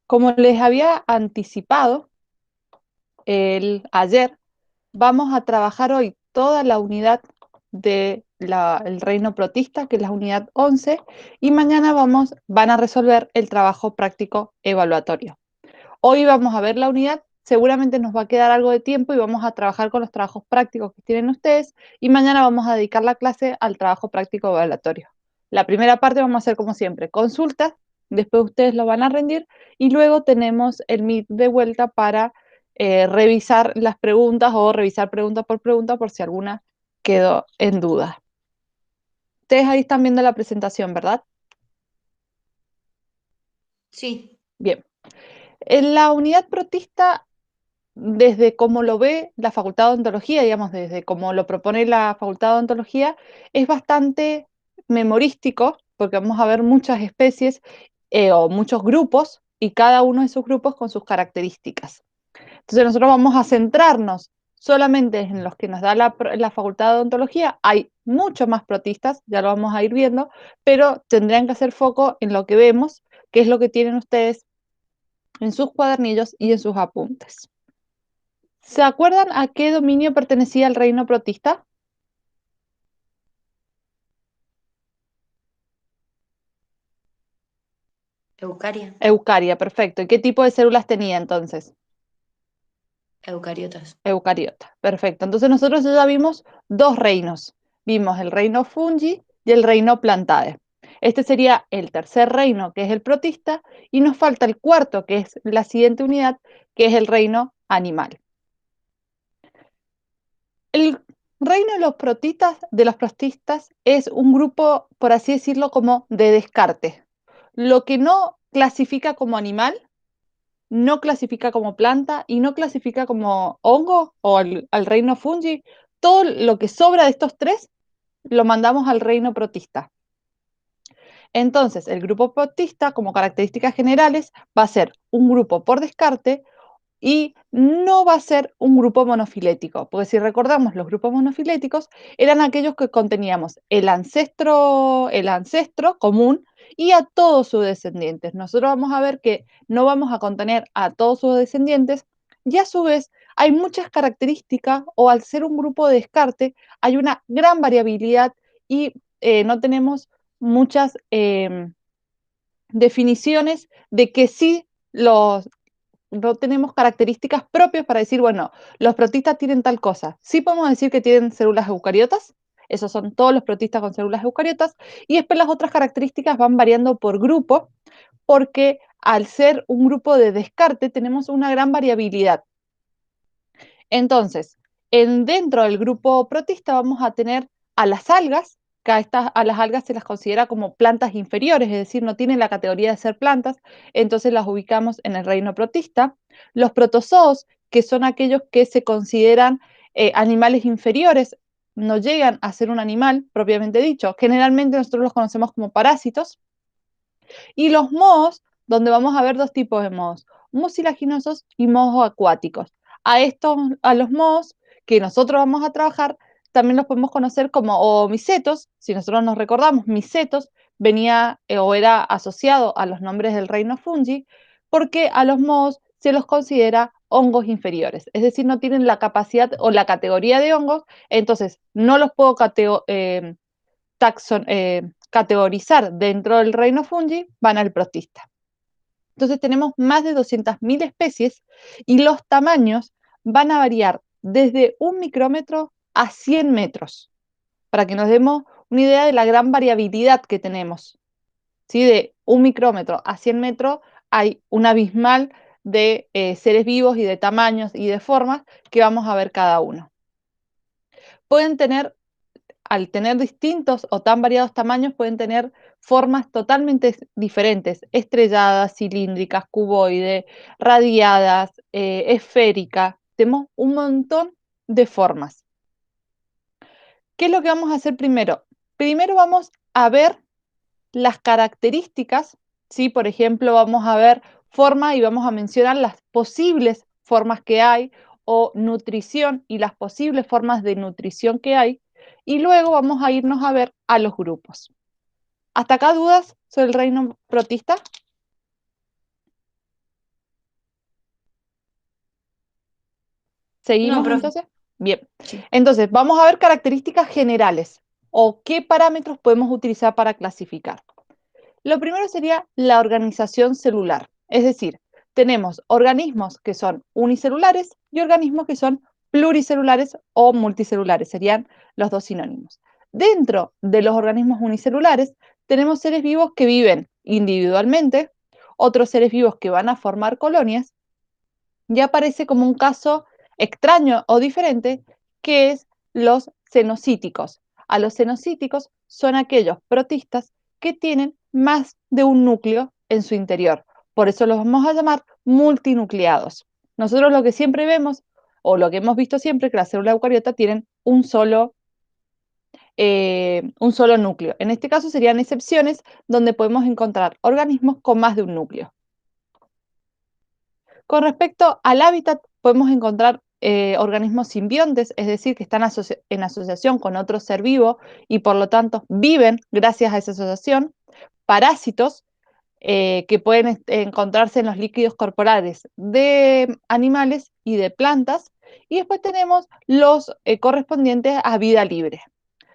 Como les había anticipado ayer, vamos a trabajar hoy toda la unidad del reino protista, que es la unidad 11, y mañana van a resolver el trabajo práctico evaluatorio. Hoy vamos a ver la unidad, seguramente nos va a quedar algo de tiempo y vamos a trabajar con los trabajos prácticos que tienen ustedes, y mañana vamos a dedicar la clase al trabajo práctico evaluatorio. La primera parte vamos a hacer como siempre, consultas, después ustedes lo van a rendir y luego tenemos el Meet de vuelta para revisar las preguntas o revisar pregunta por si alguna quedó en duda. Ustedes ahí están viendo la presentación, ¿verdad? Sí, Bien. En la unidad protista, desde cómo lo ve la Facultad de Odontología, digamos, desde cómo lo propone la Facultad de Odontología, es bastante memorístico, porque vamos a ver muchas especies o muchos grupos, y cada uno de esos grupos con sus características. Entonces nosotros vamos a centrarnos solamente en los que nos da la Facultad de Odontología. Hay muchos más protistas, ya lo vamos a ir viendo, pero tendrían que hacer foco en lo que vemos, que es lo que tienen ustedes en sus cuadernillos y en sus apuntes. ¿Se acuerdan a qué dominio pertenecía el reino protista? eucaria, Eucaria, perfecto. ¿Y qué tipo de células tenía entonces? eucariotas. Eucariota, perfecto. Entonces nosotros ya vimos dos reinos. Vimos el reino fungi y el reino plantae. Este sería el tercer reino, que es el protista, y nos falta el cuarto, que es la siguiente unidad, que es el reino animal. El reino de los protistas es un grupo, por así decirlo, como de descarte. Lo que no clasifica como animal, no clasifica como planta y no clasifica como hongo o al reino fungi. Todo lo que sobra de estos tres lo mandamos al reino protista. Entonces, el grupo protista, como características generales, va a ser un grupo por descarte y no va a ser un grupo monofilético, porque si recordamos, los grupos monofiléticos eran aquellos que conteníamos el ancestro común y a todos sus descendientes. Nosotros vamos a ver que no vamos a contener a todos sus descendientes y a su vez hay muchas características o al ser un grupo de descarte hay una gran variabilidad y no tenemos muchas definiciones de que sí no tenemos características propias para decir, bueno, los protistas tienen tal cosa. Sí podemos decir que tienen células eucariotas, esos son todos los protistas con células eucariotas, y después las otras características van variando por grupo, porque al ser un grupo de descarte tenemos una gran variabilidad. Entonces, dentro del grupo protista vamos a tener a las algas, que a las algas se las considera como plantas inferiores, es decir, no tienen la categoría de ser plantas, entonces las ubicamos en el reino protista. Los protozoos, que son aquellos que se consideran animales inferiores, no llegan a ser un animal propiamente dicho. Generalmente nosotros los conocemos como parásitos. Y los mohos, donde vamos a ver dos tipos de mohos, mucilaginosos y mohos acuáticos. A los mohos que nosotros vamos a trabajar, también los podemos conocer como o micetos, si nosotros nos recordamos, micetos venía o era asociado a los nombres del reino fungi, porque a los mohos se los considera hongos inferiores, es decir, no tienen la capacidad o la categoría de hongos, entonces no los puedo categorizar dentro del reino fungi, van al protista. Entonces tenemos más de 200.000 especies y los tamaños van a variar desde 1 micrómetro a 100 metros, para que nos demos una idea de la gran variabilidad que tenemos. ¿Sí? De 1 micrómetro a 100 metros hay un abismal de seres vivos y de tamaños y de formas que vamos a ver cada uno. Pueden tener al tener distintos o tan variados tamaños, pueden tener formas totalmente diferentes, estrelladas, cilíndricas, cuboide, radiadas, esféricas. Tenemos un montón de formas. ¿Qué es lo que vamos a hacer primero? Primero vamos a ver las características, ¿sí? Por ejemplo, vamos a ver forma y vamos a mencionar las posibles formas que hay o nutrición y las posibles formas de nutrición que hay. Y luego vamos a irnos a ver a los grupos. ¿Hasta acá dudas sobre el reino protista? No, ¿Seguimos profe. entonces? Bien. Sí. Entonces, vamos a ver características generales o qué parámetros podemos utilizar para clasificar. Lo primero sería la organización celular, es decir, tenemos organismos que son unicelulares y organismos que son pluricelulares o multicelulares, serían los dos sinónimos. Dentro de los organismos unicelulares tenemos seres vivos que viven individualmente, otros seres vivos que van a formar colonias, y aparece como un caso extraño o diferente, que es los cenocíticos. A los cenocíticos son aquellos protistas que tienen más de un núcleo en su interior. Por eso los vamos a llamar multinucleados. Nosotros lo que siempre vemos, o lo que hemos visto siempre, que las células eucariota tienen un solo núcleo. En este caso serían excepciones donde podemos encontrar organismos con más de un núcleo. Con respecto al hábitat, podemos encontrar organismos simbiontes, es decir, que están en asociación con otro ser vivo y por lo tanto viven gracias a esa asociación. Parásitos, que pueden encontrarse en los líquidos corporales de animales y de plantas. Y después tenemos los correspondientes a vida libre.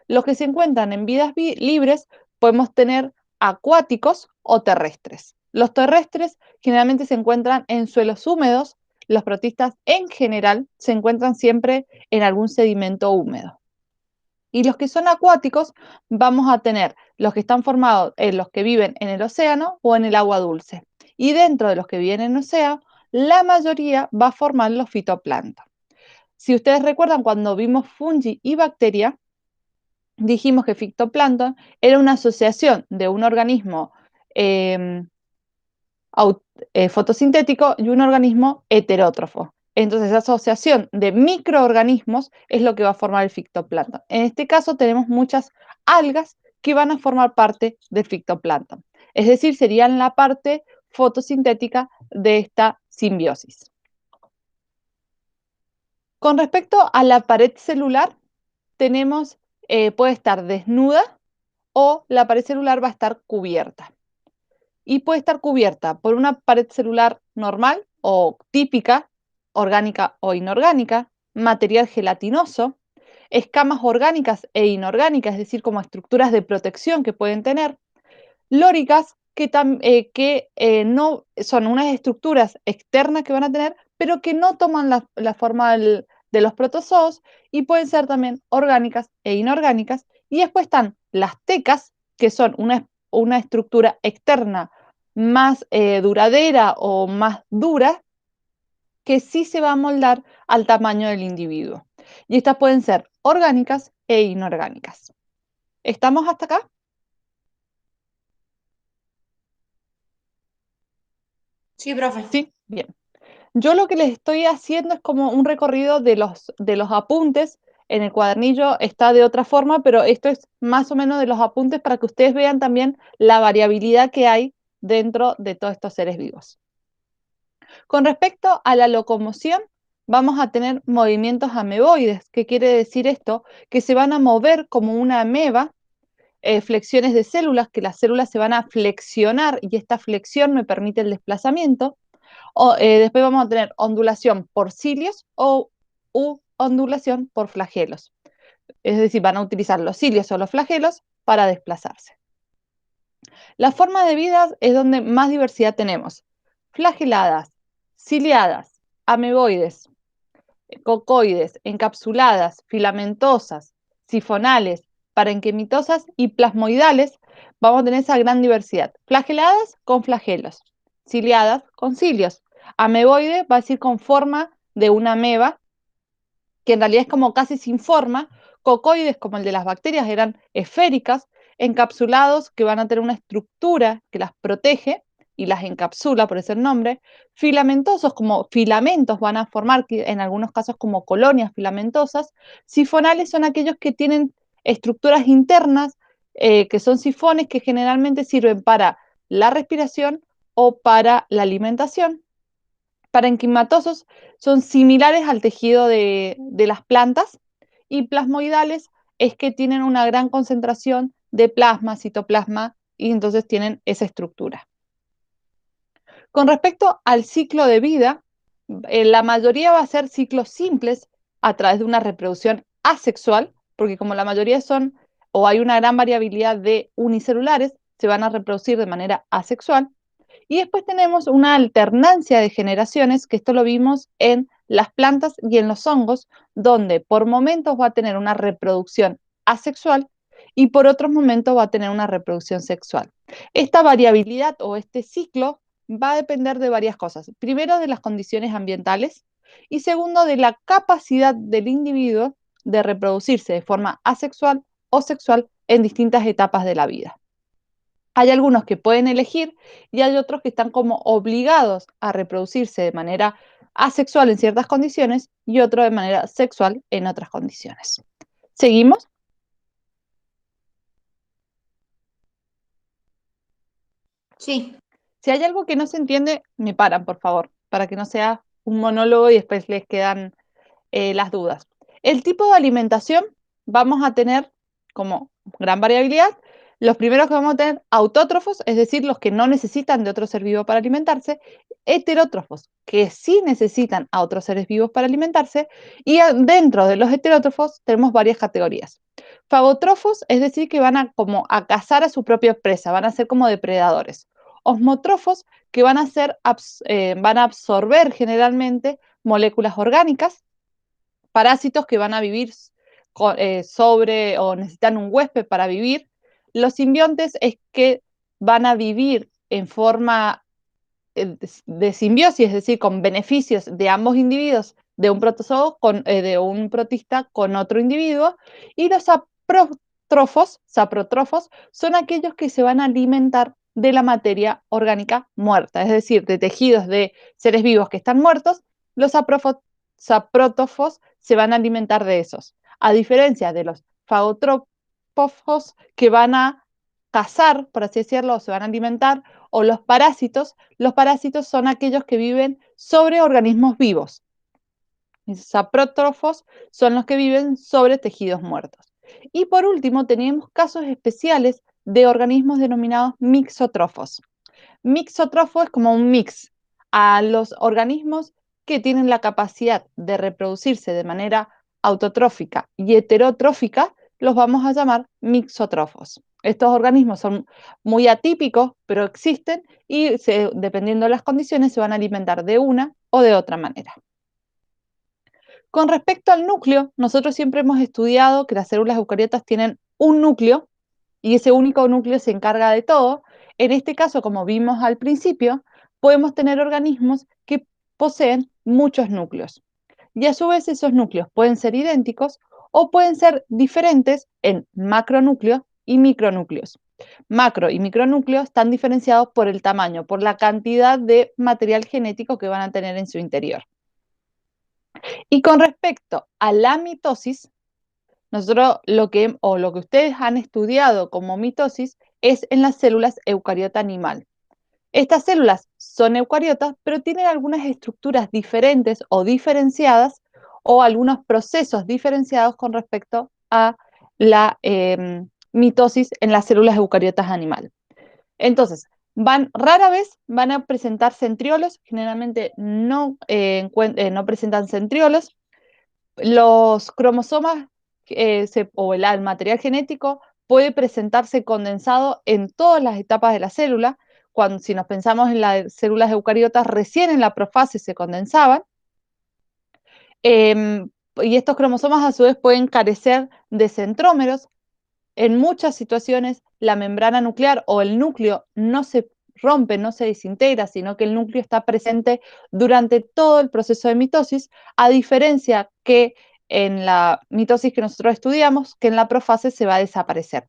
Los que se encuentran en vidas libres podemos tener acuáticos o terrestres. Los terrestres generalmente se encuentran en suelos húmedos. Los protistas en general se encuentran siempre en algún sedimento húmedo. Y los que son acuáticos vamos a tener los que están formados en los que viven en el océano o en el agua dulce. Y dentro de los que viven en el océano, la mayoría va a formar los fitoplancton. Si ustedes recuerdan cuando vimos fungi y bacterias, dijimos que fitoplancton era una asociación de un organismo eh, fotosintético y un organismo heterótrofo. Entonces, esa asociación de microorganismos es lo que va a formar el fitoplancton. En este caso, tenemos muchas algas que van a formar parte del fitoplancton. Es decir, serían la parte fotosintética de esta simbiosis. Con respecto a la pared celular, tenemos, puede estar desnuda o la pared celular va a estar cubierta. Y puede estar cubierta por una pared celular normal o típica, orgánica o inorgánica, material gelatinoso, escamas orgánicas e inorgánicas, es decir, como estructuras de protección que pueden tener, lóricas que no son unas estructuras externas que van a tener, pero que no toman la forma de los protozoos y pueden ser también orgánicas e inorgánicas. Y después están las tecas, que son una estructura externa más duradera o más dura, que sí se va a moldar al tamaño del individuo. Y estas pueden ser orgánicas e inorgánicas. ¿Estamos hasta acá? Sí, profe. Sí, bien. Yo lo que les estoy haciendo es como un recorrido de los apuntes. En el cuadernillo está de otra forma, pero esto es más o menos de los apuntes para que ustedes vean también la variabilidad que hay dentro de todos estos seres vivos. Con respecto a la locomoción, vamos a tener movimientos ameboides. ¿Qué quiere decir esto? Que se van a mover como una ameba, flexiones de células, que las células se van a flexionar y esta flexión me permite el desplazamiento. Después vamos a tener ondulación por cilios u ondulación por flagelos. Es decir, van a utilizar los cilios o los flagelos para desplazarse. La forma de vida es donde más diversidad tenemos. Flageladas, ciliadas, ameboides, cocoides, encapsuladas, filamentosas, sifonales, parenquimitosas y plasmoidales. Vamos a tener esa gran diversidad. Flageladas con flagelos, ciliadas con cilios. Ameboide va a decir con forma de una ameba, que en realidad es como casi sin forma. Cocoides, como el de las bacterias, eran esféricas, encapsulados, que van a tener una estructura que las protege y las encapsula, por ese nombre. Filamentosos, como filamentos, van a formar en algunos casos como colonias filamentosas. Sifonales son aquellos que tienen estructuras internas, que son sifones, que generalmente sirven para la respiración o para la alimentación. Parenquimatosos son similares al tejido de las plantas y plasmoidales es que tienen una gran concentración de plasma, citoplasma y entonces tienen esa estructura. Con respecto al ciclo de vida, La mayoría va a ser ciclos simples a través de una reproducción asexual, porque como la mayoría son, o hay una gran variabilidad de unicelulares, se van a reproducir de manera asexual. Y después tenemos una alternancia de generaciones, que esto lo vimos en las plantas y en los hongos, donde por momentos va a tener una reproducción asexual y por otros momentos va a tener una reproducción sexual. Esta variabilidad o este ciclo va a depender de varias cosas. Primero, de las condiciones ambientales y segundo, de la capacidad del individuo de reproducirse de forma asexual o sexual en distintas etapas de la vida. Hay algunos que pueden elegir y hay otros que están como obligados a reproducirse de manera asexual en ciertas condiciones y otro de manera sexual en otras condiciones. ¿Seguimos? Sí, Si hay algo que no se entiende, me paran, por favor, para que no sea un monólogo y después les quedan las dudas. El tipo de alimentación vamos a tener como gran variabilidad. Los primeros que vamos a tener autótrofos, es decir, los que no necesitan de otro ser vivo para alimentarse, heterótrofos, que sí necesitan a otros seres vivos para alimentarse, y dentro de los heterótrofos tenemos varias categorías. Fagótrofos, es decir, que van a como a cazar a su propia presa, van a ser como depredadores. Osmótrofos, que van a, van a absorber generalmente moléculas orgánicas. Parásitos que van a vivir sobre o necesitan un huésped para vivir. Los simbiontes es que van a vivir en forma de simbiosis, es decir, con beneficios de ambos individuos, de un protozoo de un protista con otro individuo. Y los saprotrófos, son aquellos que se van a alimentar de la materia orgánica muerta, es decir, de tejidos de seres vivos que están muertos. Los saprótofos se van a alimentar de esos, a diferencia de los fagotrópofos que van a cazar, por así decirlo, o se van a alimentar, o los parásitos son aquellos que viven sobre organismos vivos. Los saprótrofos son los que viven sobre tejidos muertos. Y por último, tenemos casos especiales de organismos denominados mixótrofos. Mixótrofo es como un mix a los organismos que tienen la capacidad de reproducirse de manera autotrófica y heterotrófica, los vamos a llamar mixótrofos. Estos organismos son muy atípicos, pero existen y dependiendo de las condiciones se van a alimentar de una o de otra manera. Con respecto al núcleo, nosotros siempre hemos estudiado que las células eucariotas tienen un núcleo y ese único núcleo se encarga de todo. En este caso, como vimos al principio, podemos tener organismos que poseen muchos núcleos. Y a su vez esos núcleos pueden ser idénticos o pueden ser diferentes en macronúcleo y micronúcleos. Macro y micronúcleos están diferenciados por el tamaño, por la cantidad de material genético que van a tener en su interior. Y con respecto a la mitosis, nosotros lo que ustedes han estudiado como mitosis es en las células eucariota animal. Estas células son eucariotas, pero tienen algunas estructuras diferentes o diferenciadas o algunos procesos diferenciados con respecto a la mitosis en las células eucariotas animal. Entonces, rara vez van a presentar centriolos, generalmente no presentan centriolos. Los cromosomas o el material genético puede presentarse condensado en todas las etapas de la célula. Si nos pensamos en las células eucariotas, recién en la profase se condensaban. Y estos cromosomas a su vez pueden carecer de centrómeros. En muchas situaciones la membrana nuclear o el núcleo no se rompe, no se desintegra, sino que el núcleo está presente durante todo el proceso de mitosis, a diferencia que en la mitosis que nosotros estudiamos, que en la profase se va a desaparecer.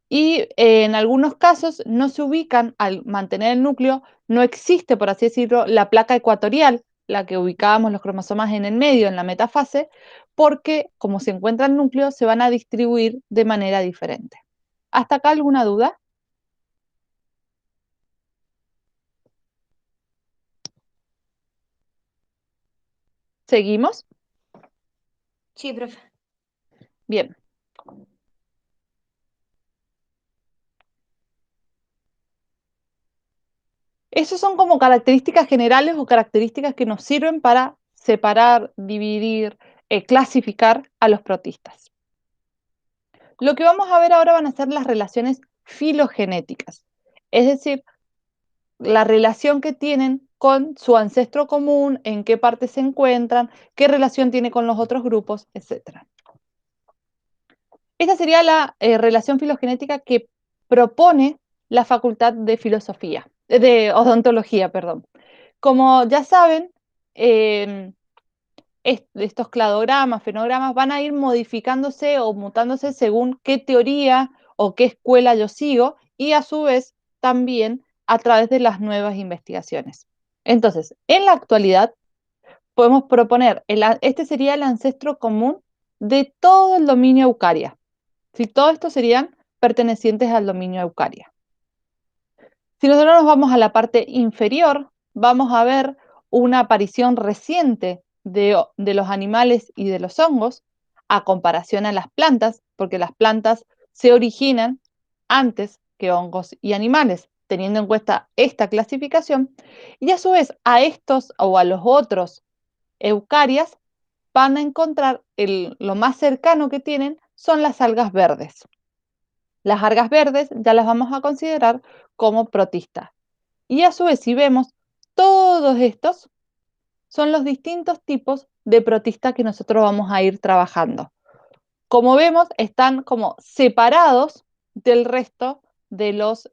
Y en algunos casos no se ubican, al mantener el núcleo, no existe, por así decirlo, la placa ecuatorial, la que ubicábamos los cromosomas en el medio, en la metafase, porque como se encuentra el núcleo, se van a distribuir de manera diferente. ¿Hasta acá alguna duda? ¿Seguimos? sí, profe. Bien. Esas son como características generales o características que nos sirven para separar, dividir, clasificar a los protistas. Lo que vamos a ver ahora van a ser las relaciones filogenéticas, es decir, la relación que tienen con su ancestro común, en qué parte se encuentran, qué relación tiene con los otros grupos, etc. Esta sería la relación filogenética que propone la Facultad de Filosofía, de Odontología, perdón. Como ya saben, estos cladogramas, fenogramas, van a ir modificándose o mutándose según qué teoría o qué escuela yo sigo y a su vez también a través de las nuevas investigaciones. Entonces, en la actualidad podemos proponer, este sería el ancestro común de todo el dominio Eucaria. Si todos estos serían pertenecientes al dominio Eucaria. Si nosotros nos vamos a la parte inferior, vamos a ver una aparición reciente de los animales y de los hongos a comparación a las plantas, porque las plantas se originan antes que hongos y animales, teniendo en cuenta esta clasificación, y a su vez a estos o a los otros eucarias van a encontrar lo más cercano que tienen son las algas verdes. Las algas verdes ya las vamos a considerar como protistas. Y a su vez, si vemos, todos estos son los distintos tipos de protistas que nosotros vamos a ir trabajando. Como vemos, están como separados del resto de los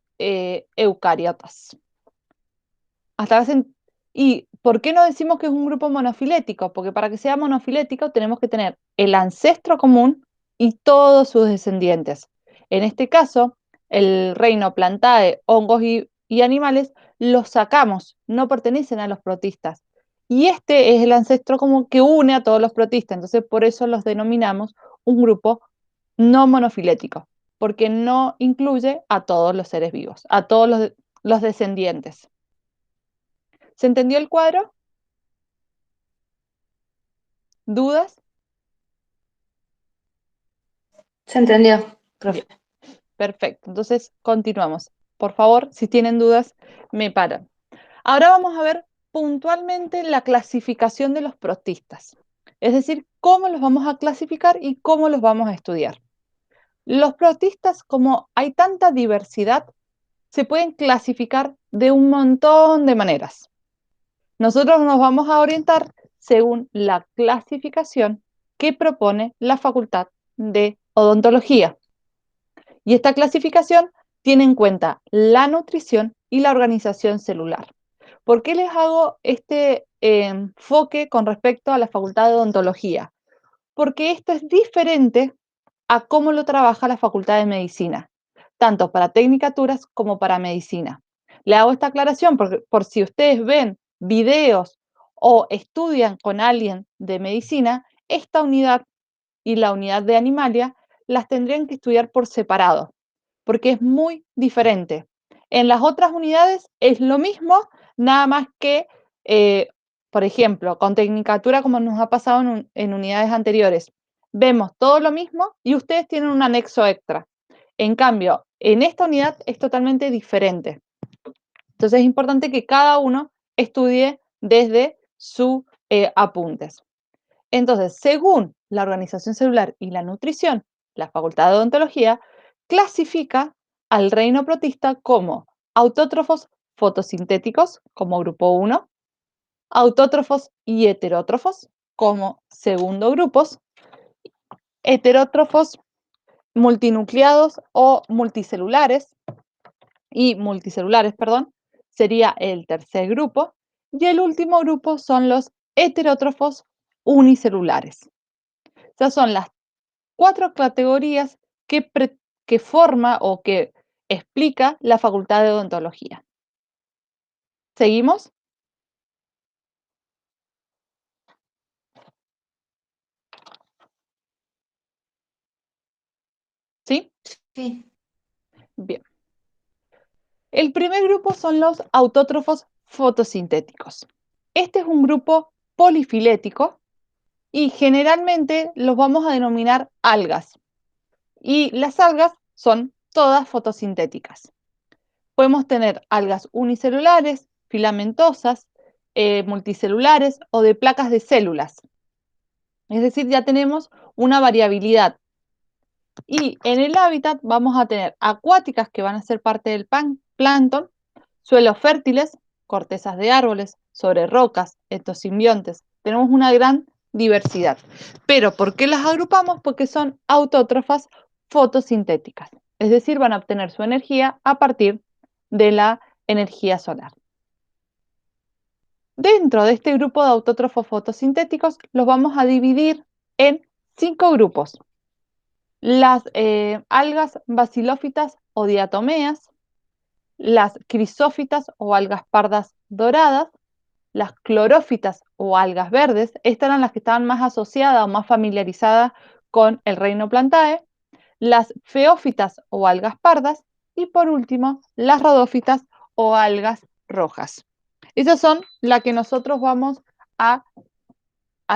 eucariotas. ¿Y por qué no decimos que es un grupo monofilético? Porque para que sea monofilético tenemos que tener el ancestro común y todos sus descendientes. En este caso, el reino Plantae, hongos y animales, los sacamos, no pertenecen a los protistas. Y este es el ancestro común que une a todos los protistas. Entonces, por eso los denominamos un grupo no monofilético, porque no incluye a todos los seres vivos, a todos los descendientes. ¿Se entendió el cuadro? ¿Dudas? Se entendió, profe. Bien, perfecto. Entonces, continuamos. Por favor, si tienen dudas, me paran. Ahora vamos a ver puntualmente la clasificación de los protistas. Es decir, cómo los vamos a clasificar y cómo los vamos a estudiar. Los protistas, como hay tanta diversidad, se pueden clasificar de un montón de maneras. Nosotros nos vamos a orientar según la clasificación que propone la Facultad de Odontología. Y esta clasificación tiene en cuenta la nutrición y la organización celular. ¿Por qué les hago este enfoque con respecto a la Facultad de Odontología? Porque esto es diferente a cómo lo trabaja la Facultad de Medicina, tanto para tecnicaturas como para medicina. Le hago esta aclaración por si ustedes ven videos o estudian con alguien de medicina, esta unidad y la unidad de animalia las tendrían que estudiar por separado, porque es muy diferente. En las otras unidades es lo mismo, nada más que, por ejemplo, con tecnicatura, como nos ha pasado en unidades anteriores, vemos todo lo mismo y ustedes tienen un anexo extra. En cambio, en esta unidad es totalmente diferente. Entonces es importante que cada uno estudie desde sus apuntes. Entonces, según la organización celular y la nutrición, la Facultad de Odontología clasifica al reino protista como autótrofos fotosintéticos, como grupo 1, autótrofos y heterótrofos, como segundo grupos, heterótrofos multinucleados o multicelulares, perdón, sería el tercer grupo, y el último grupo son los heterótrofos unicelulares. Esas son las 4 categorías que forma o que explica la Facultad de Odontología. ¿Seguimos? ¿Sí? Sí. Bien. El primer grupo son los autótrofos fotosintéticos. Este es un grupo polifilético y generalmente los vamos a denominar algas. Y las algas son todas fotosintéticas. Podemos tener algas unicelulares, filamentosas, multicelulares o de placas de células. Es decir, ya tenemos una variabilidad. Y en el hábitat vamos a tener acuáticas que van a ser parte del plancton, suelos fértiles, cortezas de árboles, sobre rocas, estos simbiontes. Tenemos una gran diversidad. Pero ¿por qué las agrupamos? Porque son autótrofas fotosintéticas. Es decir, van a obtener su energía a partir de la energía solar. Dentro de este grupo de autótrofos fotosintéticos los vamos a dividir en 5 grupos. Las algas basilófitas o diatomeas, las crisófitas o algas pardas doradas, las clorófitas o algas verdes, estas eran las que estaban más asociadas o más familiarizadas con el reino Plantae, las feófitas o algas pardas y por último las rodófitas o algas rojas. Esas son las que nosotros vamos a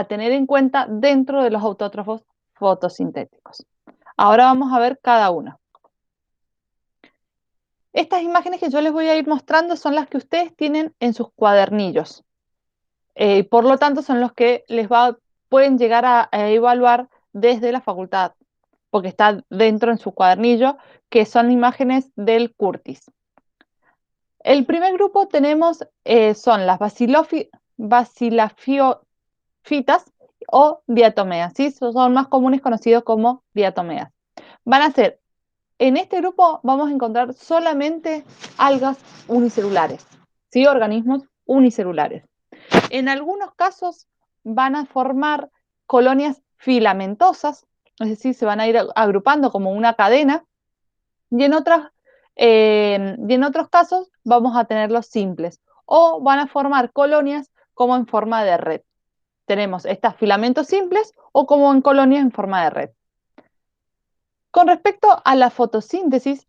tener en cuenta dentro de los autótrofos fotosintéticos. Ahora vamos a ver cada una. Estas imágenes que yo les voy a ir mostrando son las que ustedes tienen en sus cuadernillos. Por lo tanto, son los que pueden llegar a evaluar desde la facultad, porque está dentro en su cuadernillo, que son imágenes del Curtis. El primer grupo son las basilafitas o diatomeas, ¿sí? Son más comunes conocidos como diatomeas. Van a ser, en este grupo vamos a encontrar solamente algas unicelulares, ¿sí? Organismos unicelulares. En algunos casos van a formar colonias filamentosas, es decir, se van a ir agrupando como una cadena, y en otros casos vamos a tenerlos simples, o van a formar colonias como en forma de red. Tenemos estos filamentos simples o como en colonias en forma de red. Con respecto a la fotosíntesis,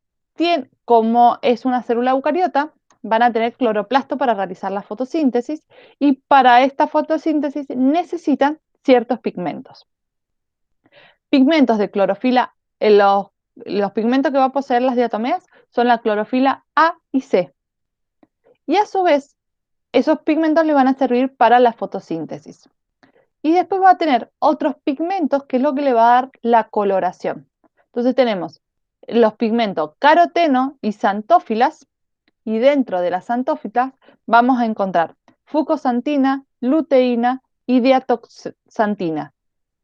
como es una célula eucariota, van a tener cloroplasto para realizar la fotosíntesis y para esta fotosíntesis necesitan ciertos pigmentos. Pigmentos de clorofila, los pigmentos que va a poseer las diatomeas son la clorofila A y C. Y a su vez, esos pigmentos le van a servir para la fotosíntesis. Y después va a tener otros pigmentos que es lo que le va a dar la coloración. Entonces tenemos los pigmentos caroteno y xantófilas, y dentro de las xantófilas vamos a encontrar fucosantina, luteína y diatoxantina.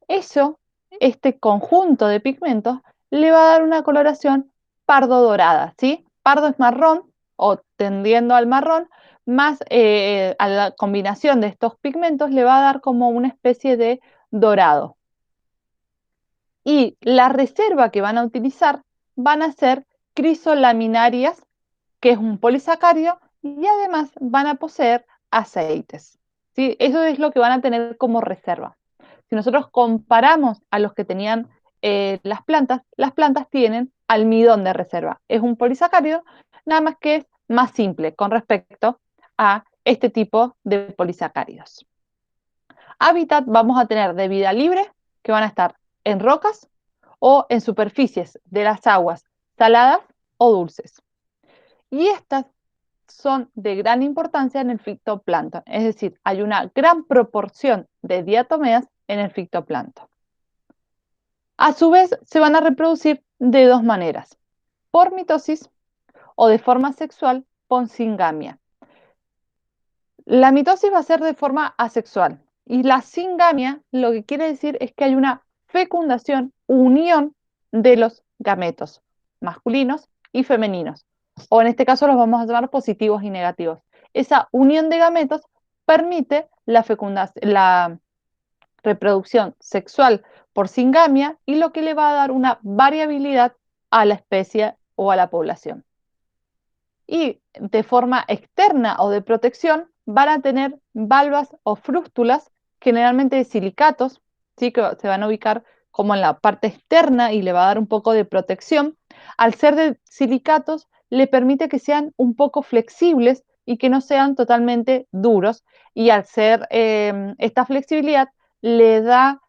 Este conjunto de pigmentos le va a dar una coloración pardo dorada, ¿sí? Pardo es marrón o tendiendo al marrón, más a la combinación de estos pigmentos le va a dar como una especie de dorado. Y la reserva que van a utilizar van a ser crisolaminarias, que es un polisacárido, y además van a poseer aceites, ¿sí? Eso es lo que van a tener como reserva. Si nosotros comparamos a los que tenían las plantas tienen almidón de reserva. Es un polisacárido, nada más que es más simple con respecto a este tipo de polisacáridos. Hábitat vamos a tener de vida libre, que van a estar en rocas o en superficies de las aguas saladas o dulces. Y estas son de gran importancia en el fitoplancton, es decir, hay una gran proporción de diatomeas en el fitoplancton. A su vez, se van a reproducir de dos maneras, por mitosis o de forma sexual por singamia. La mitosis va a ser de forma asexual y la singamia lo que quiere decir es que hay una fecundación, unión de los gametos masculinos y femeninos, o en este caso los vamos a llamar positivos y negativos. Esa unión de gametos permite la reproducción sexual por singamia y lo que le va a dar una variabilidad a la especie o a la población. Y de forma externa o de protección van a tener valvas o frústulas, generalmente de silicatos, ¿sí? Que se van a ubicar como en la parte externa y le va a dar un poco de protección. Al ser de silicatos, le permite que sean un poco flexibles y que no sean totalmente duros. Y al ser esta flexibilidad, le da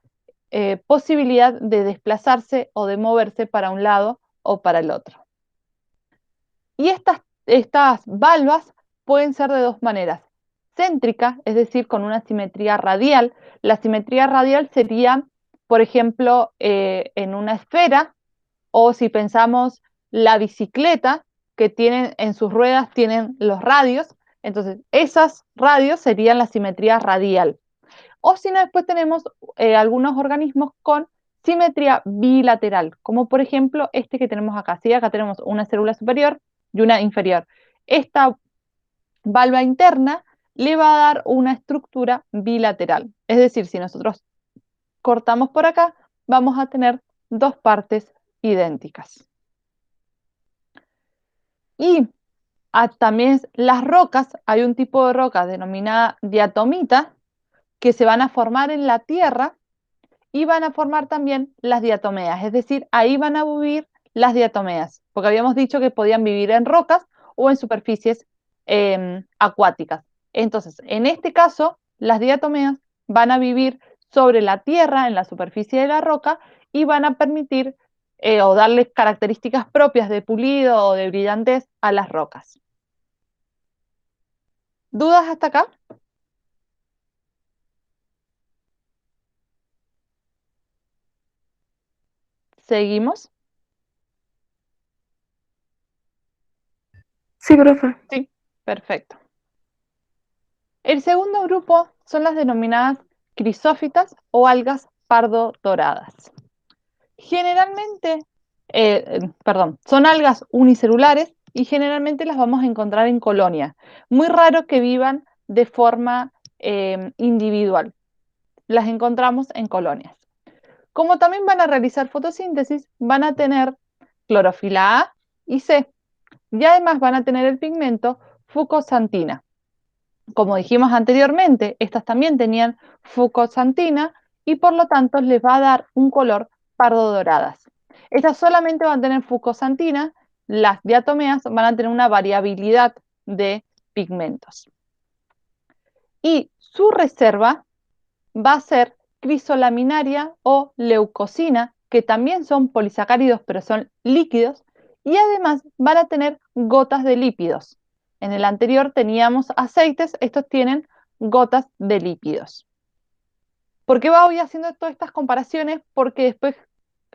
posibilidad de desplazarse o de moverse para un lado o para el otro. Y estas valvas pueden ser de dos maneras. Céntrica, es decir, con una simetría radial. La simetría radial sería, por ejemplo, en una esfera, o si pensamos la bicicleta, que tienen en sus ruedas tienen los radios, entonces esas radios serían la simetría radial. O si no, después tenemos algunos organismos con simetría bilateral, como por ejemplo este que tenemos acá. ¿Sí? Acá tenemos una célula superior y una inferior. Esta valva interna le va a dar una estructura bilateral. Es decir, si nosotros cortamos por acá, vamos a tener dos partes idénticas. Y también las rocas, hay un tipo de roca denominada diatomita que se van a formar en la Tierra y van a formar también las diatomeas, es decir, ahí van a vivir las diatomeas, porque habíamos dicho que podían vivir en rocas o en superficies acuáticas. Entonces, en este caso, las diatomeas van a vivir sobre la tierra, en la superficie de la roca, y van a permitir o darles características propias de pulido o de brillantez a las rocas. ¿Dudas hasta acá? ¿Seguimos? Sí, profe. Sí, perfecto. El segundo grupo son las denominadas crisófitas o algas pardo-doradas. Generalmente, son algas unicelulares y generalmente las vamos a encontrar en colonias. Muy raro que vivan de forma individual. Las encontramos en colonias. Como también van a realizar fotosíntesis, van a tener clorofila A y C. Y además van a tener el pigmento fucosantina. Como dijimos anteriormente, estas también tenían fucosantina y por lo tanto les va a dar un color pardo doradas. Estas solamente van a tener fucosantina, las diatomeas van a tener una variabilidad de pigmentos. Y su reserva va a ser crisolaminaria o leucocina, que también son polisacáridos pero son líquidos, y además van a tener gotas de lípidos. En el anterior teníamos aceites, estos tienen gotas de lípidos. ¿Por qué voy haciendo todas estas comparaciones? Porque después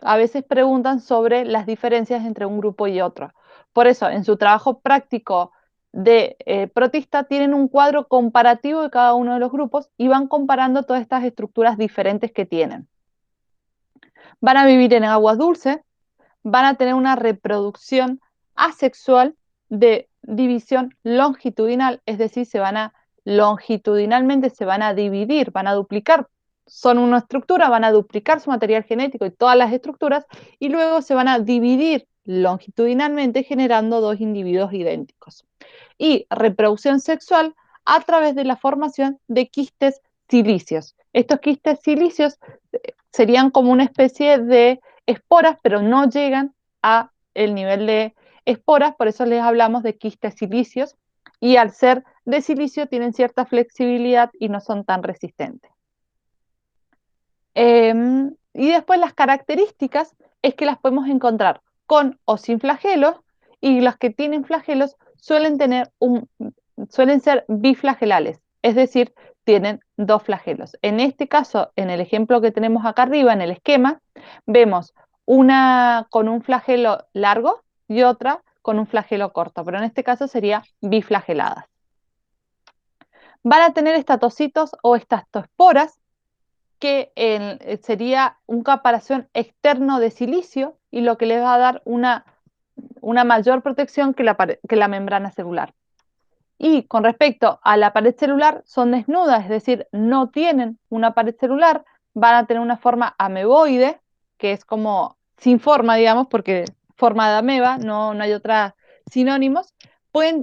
a veces preguntan sobre las diferencias entre un grupo y otro. Por eso, en su trabajo práctico de protista, tienen un cuadro comparativo de cada uno de los grupos y van comparando todas estas estructuras diferentes que tienen. Van a vivir en aguas dulces, van a tener una reproducción asexual de división longitudinal, es decir, longitudinalmente se van a dividir, van a duplicar, son una estructura, van a duplicar su material genético y todas las estructuras, y luego se van a dividir longitudinalmente generando dos individuos idénticos. Y reproducción sexual a través de la formación de quistes silíceos. Estos quistes silíceos serían como una especie de esporas, pero no llegan a el nivel de esporas, por eso les hablamos de quistes silíceos, y al ser de silicio tienen cierta flexibilidad y no son tan resistentes. Y después las características es que las podemos encontrar con o sin flagelos, y las que tienen flagelos suelen ser biflagelales, es decir, tienen dos flagelos. En este caso, en el ejemplo que tenemos acá arriba, en el esquema, vemos una con un flagelo largo y otra con un flagelo corto, pero en este caso sería biflageladas. Van a tener estatocitos o estastoesporas, que sería un caparazón externo de silicio y lo que les va a dar una mayor protección que la membrana celular. Y con respecto a la pared celular, son desnudas, es decir, no tienen una pared celular, van a tener una forma ameboide, que es como sin forma, digamos, porque forma de ameba, no hay otros sinónimos.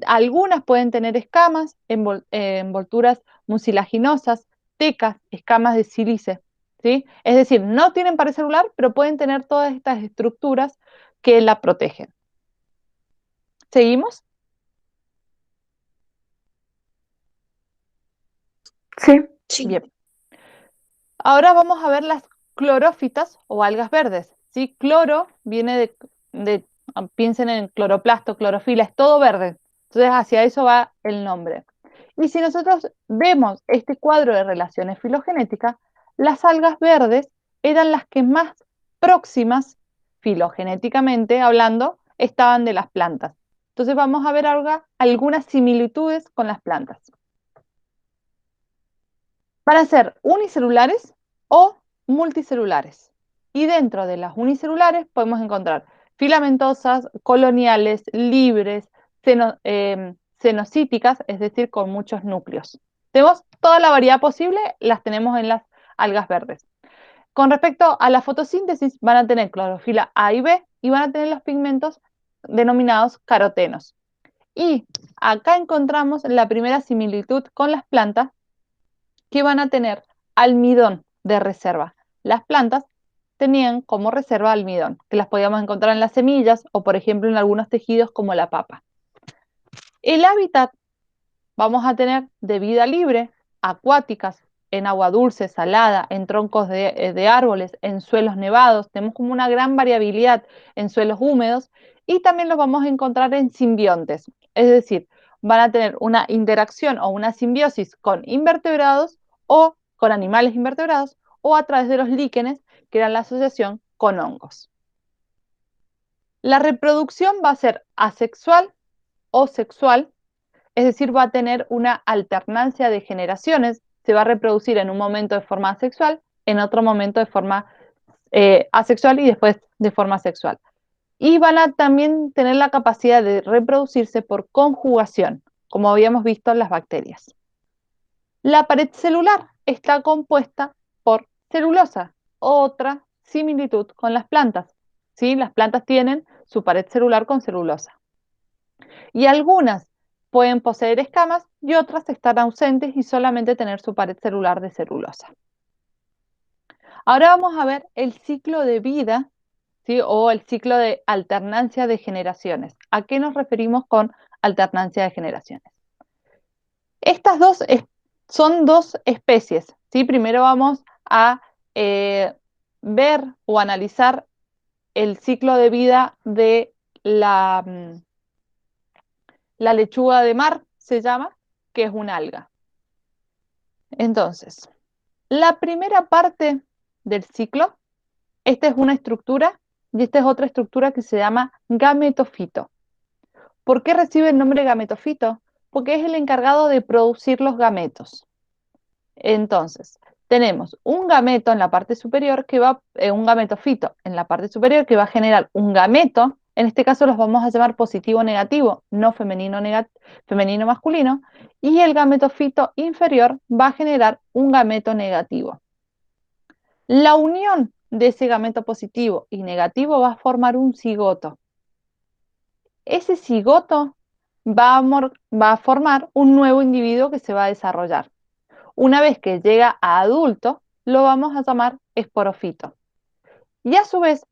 Algunas pueden tener escamas, envolturas mucilaginosas, tecas, escamas de sílice, ¿sí? Es decir, no tienen pared celular, pero pueden tener todas estas estructuras que la protegen. ¿Seguimos? Sí. Bien. Ahora vamos a ver las clorófitas o algas verdes. ¿Sí? Cloro viene piensen en cloroplasto, clorofila, es todo verde. Entonces, hacia eso va el nombre. Y si nosotros vemos este cuadro de relaciones filogenéticas, las algas verdes eran las que más próximas, filogenéticamente hablando, estaban de las plantas. Entonces vamos a ver ahora algunas similitudes con las plantas. Van a ser unicelulares o multicelulares. Y dentro de las unicelulares podemos encontrar filamentosas, coloniales, libres, cenocíticas, es decir, con muchos núcleos. Tenemos toda la variedad posible, las tenemos en las algas verdes. Con respecto a la fotosíntesis, van a tener clorofila A y B y van a tener los pigmentos denominados carotenos. Y acá encontramos la primera similitud con las plantas, que van a tener almidón de reserva. Las plantas tenían como reserva almidón, que las podíamos encontrar en las semillas o, por ejemplo, en algunos tejidos como la papa. El hábitat vamos a tener de vida libre, acuáticas, en agua dulce, salada, en troncos de árboles, en suelos nevados. Tenemos como una gran variabilidad en suelos húmedos y también los vamos a encontrar en simbiontes, es decir, van a tener una interacción o una simbiosis con invertebrados o con animales invertebrados o a través de los líquenes, que eran la asociación con hongos. La reproducción va a ser asexual o sexual, es decir, va a tener una alternancia de generaciones, se va a reproducir en un momento de forma asexual, en otro momento de forma asexual y después de forma sexual. Y van a también tener la capacidad de reproducirse por conjugación, como habíamos visto en las bacterias. La pared celular está compuesta por celulosa, otra similitud con las plantas. ¿Sí? Las plantas tienen su pared celular con celulosa. Y algunas pueden poseer escamas y otras estar ausentes y solamente tener su pared celular de celulosa. Ahora vamos a ver el ciclo de vida, ¿sí? O el ciclo de alternancia de generaciones. ¿A qué nos referimos con alternancia de generaciones? Estas son dos especies, ¿sí? Primero vamos a ver o analizar el ciclo de vida de la lechuga de mar, se llama, que es un alga. Entonces, la primera parte del ciclo, esta es una estructura y esta es otra estructura que se llama gametofito. ¿Por qué recibe el nombre gametofito? Porque es el encargado de producir los gametos. Entonces, tenemos un gameto en la parte superior que va, un gametofito en la parte superior que va a generar un gameto. En este caso los vamos a llamar positivo o negativo, no femenino, femenino masculino, y el gametofito inferior va a generar un gameto negativo. La unión de ese gameto positivo y negativo va a formar un cigoto. Ese cigoto va a formar un nuevo individuo que se va a desarrollar. Una vez que llega a adulto, lo vamos a llamar esporofito. Y a su vez,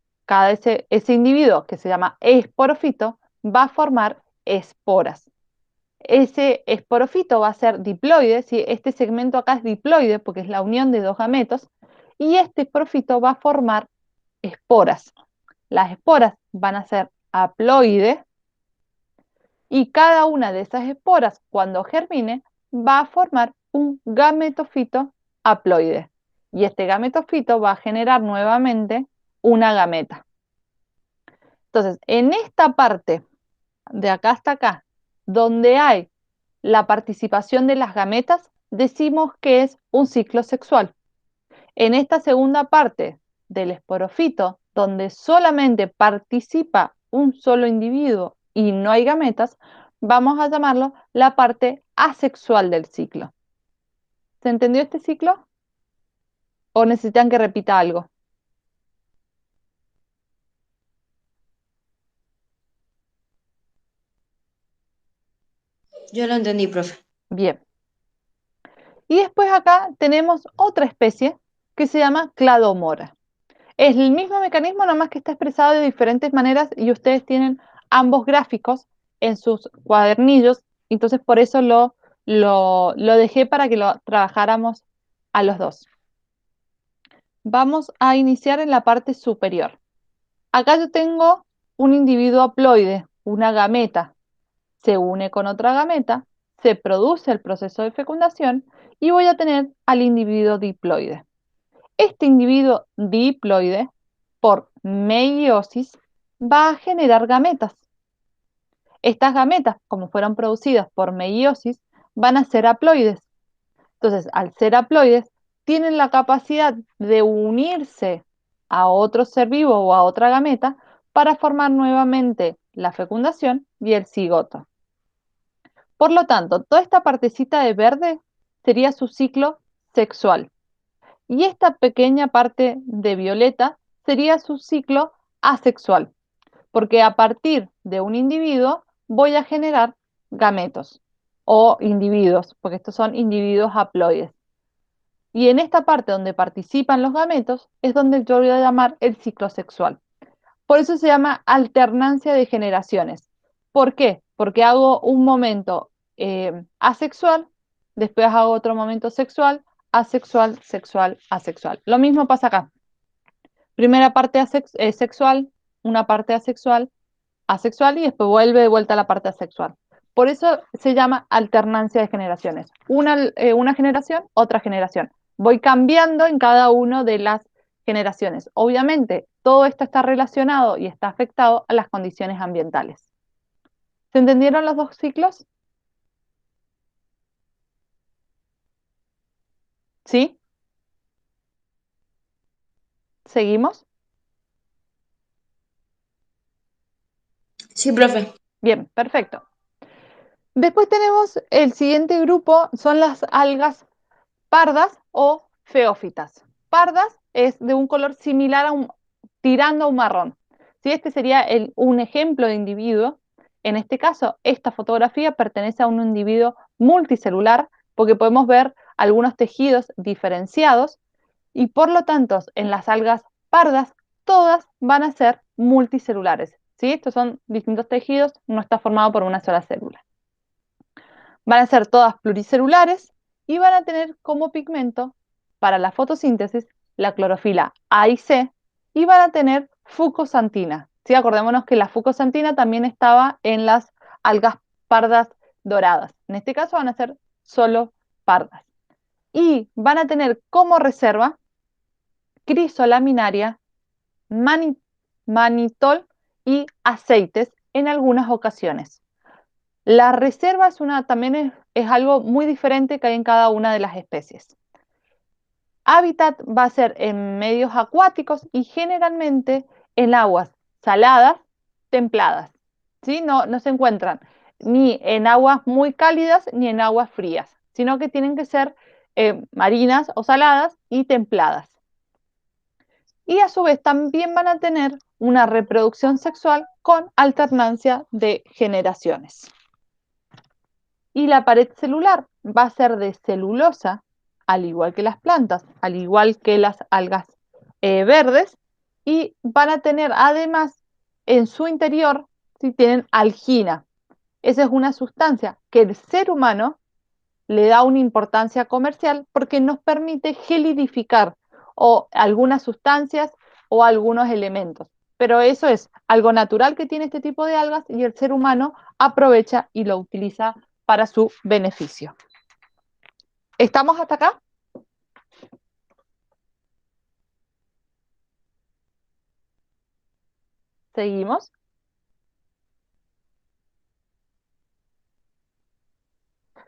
ese individuo que se llama esporofito va a formar esporas. Ese esporofito va a ser diploide, ¿sí? Este segmento acá es diploide porque es la unión de dos gametos, y este esporofito va a formar esporas. Las esporas van a ser haploides y cada una de esas esporas, cuando germine, va a formar un gametofito haploide. Y este gametofito va a generar nuevamente una gameta. Entonces, en esta parte, de acá hasta acá, donde hay la participación de las gametas, decimos que es un ciclo sexual. En esta segunda parte del esporofito, donde solamente participa un solo individuo y no hay gametas, vamos a llamarlo la parte asexual del ciclo. ¿Se entendió este ciclo? ¿O necesitan que repita algo? Yo lo entendí, profe. Bien. Y después acá tenemos otra especie que se llama cladomora. Es el mismo mecanismo, nomás que está expresado de diferentes maneras y ustedes tienen ambos gráficos en sus cuadernillos, entonces por eso lo dejé para que lo trabajáramos a los dos. Vamos a iniciar en la parte superior. Acá yo tengo un individuo haploide, una gameta, se une con otra gameta, se produce el proceso de fecundación y voy a tener al individuo diploide. Este individuo diploide, por meiosis, va a generar gametas. Estas gametas, como fueron producidas por meiosis, van a ser haploides. Entonces, al ser haploides, tienen la capacidad de unirse a otro ser vivo o a otra gameta para formar nuevamente la fecundación y el cigoto. Por lo tanto, toda esta partecita de verde sería su ciclo sexual. Y esta pequeña parte de violeta sería su ciclo asexual, porque a partir de un individuo voy a generar gametos o individuos, porque estos son individuos haploides. Y en esta parte donde participan los gametos es donde yo voy a llamar el ciclo sexual. Por eso se llama alternancia de generaciones. ¿Por qué? Porque hago un momento asexual, después hago otro momento sexual, asexual, sexual, asexual. Lo mismo pasa acá. Primera parte sexual, una parte asexual, asexual y después vuelve de vuelta a la parte asexual. Por eso se llama alternancia de generaciones. Una generación, otra generación. Voy cambiando en cada una de las generaciones. Obviamente, todo esto está relacionado y está afectado a las condiciones ambientales. ¿Se entendieron los dos ciclos? ¿Sí? ¿Seguimos? Sí, profe. Bien, perfecto. Después tenemos el siguiente grupo, son las algas pardas o feófitas. Pardas es de un color similar tirando a un marrón. ¿Sí? Este sería un ejemplo de individuo. En este caso, esta fotografía pertenece a un individuo multicelular porque podemos ver algunos tejidos diferenciados y por lo tanto en las algas pardas todas van a ser multicelulares. ¿Sí? Estos son distintos tejidos, no está formado por una sola célula. Van a ser todas pluricelulares y van a tener como pigmento para la fotosíntesis la clorofila A y C y van a tener fucosantina. ¿Sí? Acordémonos que la fucosantina también estaba en las algas pardas doradas. En este caso van a ser solo pardas. Y van a tener como reserva crisolaminaria, manitol y aceites en algunas ocasiones. La reserva también es algo muy diferente que hay en cada una de las especies. Hábitat va a ser en medios acuáticos y generalmente en aguas saladas, templadas. ¿Sí? No se encuentran ni en aguas muy cálidas ni en aguas frías, sino que tienen que ser marinas o saladas y templadas. Y a su vez también van a tener una reproducción sexual con alternancia de generaciones. Y la pared celular va a ser de celulosa, al igual que las plantas, al igual que las algas verdes, y van a tener además en su interior, si tienen algina. Esa es una sustancia que el ser humano le da una importancia comercial porque nos permite gelidificar o algunas sustancias o algunos elementos. Pero eso es algo natural que tiene este tipo de algas y el ser humano aprovecha y lo utiliza para su beneficio. ¿Estamos hasta acá? ¿Seguimos?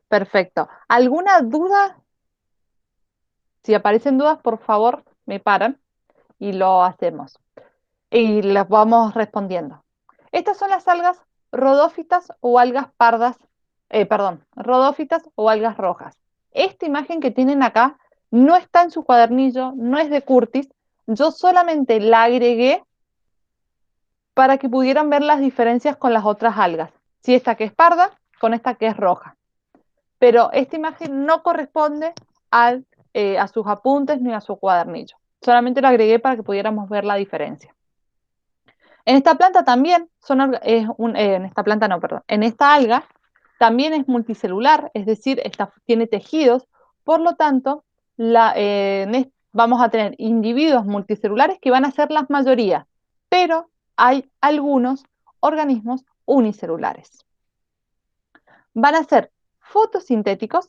Perfecto. ¿Alguna duda? Si aparecen dudas, por favor, me paran y lo hacemos. Y las vamos respondiendo. Estas son las algas rodófitas o algas pardas, rodófitas o algas rojas. Esta imagen que tienen acá no está en su cuadernillo, no es de Curtis. Yo solamente la agregué para que pudieran ver las diferencias con las otras algas. Si esta que es parda con esta que es roja. Pero esta imagen no corresponde a sus apuntes ni a su cuadernillo. Solamente lo agregué para que pudiéramos ver la diferencia. En esta planta también en esta planta no, perdón, en esta alga también es multicelular, es decir, tiene tejidos, por lo tanto, vamos a tener individuos multicelulares que van a ser la mayoría, pero hay algunos organismos unicelulares. van a ser fotosintéticos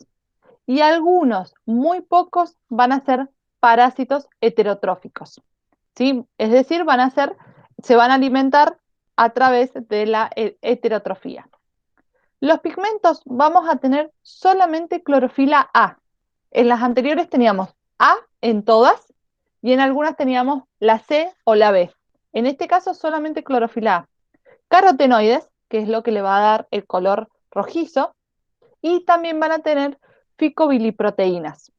y algunos, muy pocos, van a ser parásitos heterotróficos, ¿sí? Es decir, se van a alimentar a través de la heterotrofía. Los pigmentos vamos a tener solamente clorofila A. En las anteriores teníamos A en todas y en algunas teníamos la C o la B. En este caso solamente clorofila A. Carotenoides, que es lo que le va a dar el color rojizo, y también van a tener ficobiliproteínas.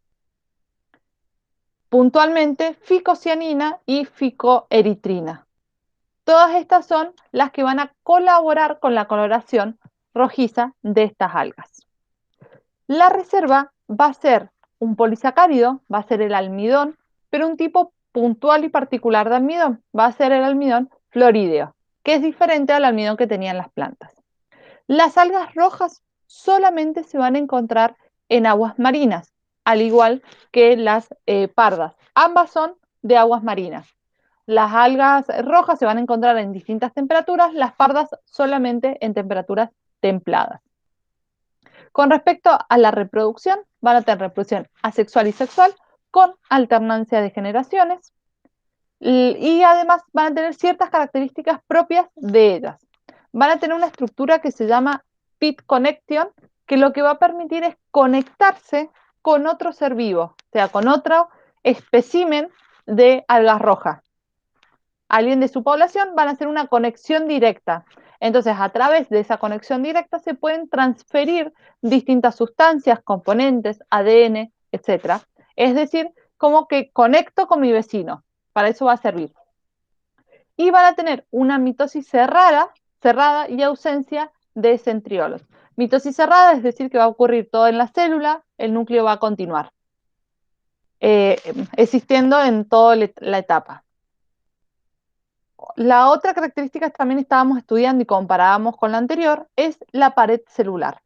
Puntualmente, ficocianina y ficoeritrina. Todas estas son las que van a colaborar con la coloración rojiza de estas algas. La reserva va a ser un polisacárido, va a ser el almidón, pero un tipo puntual y particular de almidón, va a ser el almidón florídeo, que es diferente al almidón que tenían las plantas. Las algas rojas solamente se van a encontrar en aguas marinas, al igual que las pardas. Ambas son de aguas marinas. Las algas rojas se van a encontrar en distintas temperaturas, las pardas solamente en temperaturas templadas. Con respecto a la reproducción, van a tener reproducción asexual y sexual con alternancia de generaciones y además van a tener ciertas características propias de ellas. Van a tener una estructura que se llama pit connection, que lo que va a permitir es conectarse con otro ser vivo, o sea, con otro espécimen de algas rojas. Alguien de su población van a hacer una conexión directa. Entonces, a través de esa conexión directa se pueden transferir distintas sustancias, componentes, ADN, etc. Es decir, como que conecto con mi vecino. Para eso va a servir. Y van a tener una mitosis cerrada y ausencia de centriolos. Mitosis cerrada es decir que va a ocurrir todo en la célula, el núcleo va a continuar existiendo en toda la etapa. La otra característica que también estábamos estudiando y comparábamos con la anterior es la pared celular.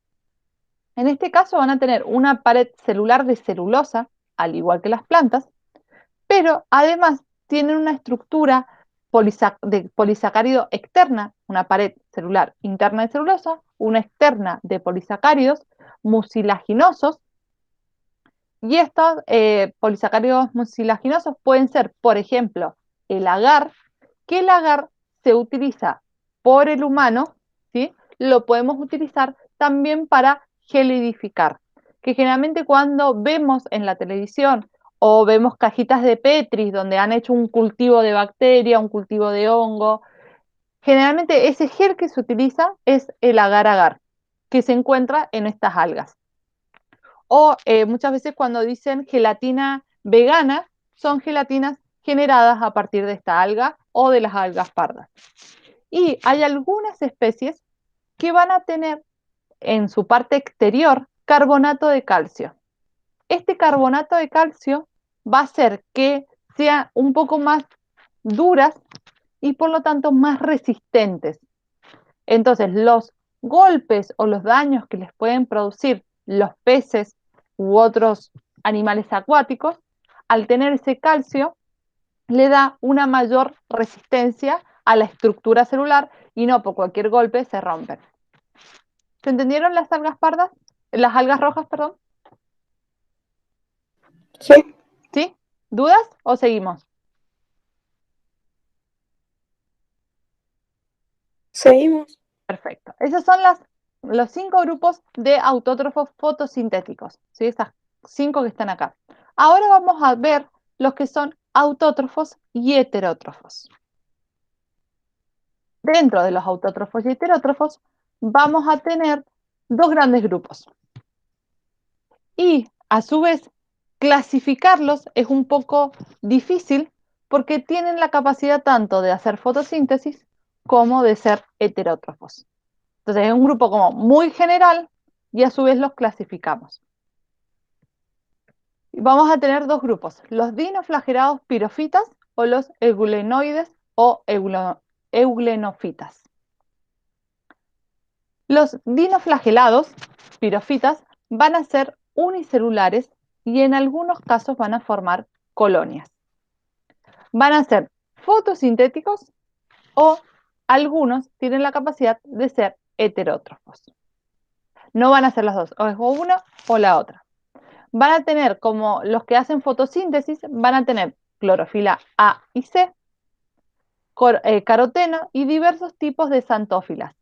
En este caso van a tener una pared celular de celulosa, al igual que las plantas, pero además tienen una estructura de polisacárido externa, una pared celular interna de celulosa, una externa de polisacáridos mucilaginosos, y estos polisacáridos mucilaginosos pueden ser, por ejemplo, el agar, que el agar se utiliza por el humano, ¿sí? Lo podemos utilizar también para gelidificar, que generalmente cuando vemos en la televisión o vemos cajitas de Petri donde han hecho un cultivo de bacteria, un cultivo de hongo, generalmente ese gel que se utiliza es el agar-agar, que se encuentra en estas algas. O muchas veces cuando dicen gelatina vegana, son gelatinas generadas a partir de esta alga o de las algas pardas. Y hay algunas especies que van a tener en su parte exterior carbonato de calcio. Este carbonato de calcio va a hacer que sean un poco más duras y por lo tanto más resistentes. Entonces, los golpes o los daños que les pueden producir los peces u otros animales acuáticos, al tener ese calcio, le da una mayor resistencia a la estructura celular y no por cualquier golpe se rompen. ¿Se entendieron las algas pardas? Las algas rojas, perdón. Sí. ¿Sí? ¿Dudas o seguimos? Seguimos. Perfecto. Esos son los 5 grupos de autótrofos fotosintéticos, ¿sí? Esas 5 que están acá. Ahora vamos a ver los que son autótrofos y heterótrofos. Dentro de los autótrofos y heterótrofos vamos a tener 2 grandes grupos. Y a su vez, clasificarlos es un poco difícil porque tienen la capacidad tanto de hacer fotosíntesis como de ser heterótrofos. Entonces es un grupo como muy general y a su vez los clasificamos. Vamos a tener 2 grupos, los dinoflagelados pirofitas o los eugulenoides o euglonofitas. Los dinoflagelados pirofitas van a ser unicelulares y en algunos casos van a formar colonias. Van a ser fotosintéticos o algunos tienen la capacidad de ser heterótrofos. No van a ser las dos, o es o una o la otra. Van a tener, como los que hacen fotosíntesis, van a tener clorofila A y C, caroteno y diversos tipos de xantófilas.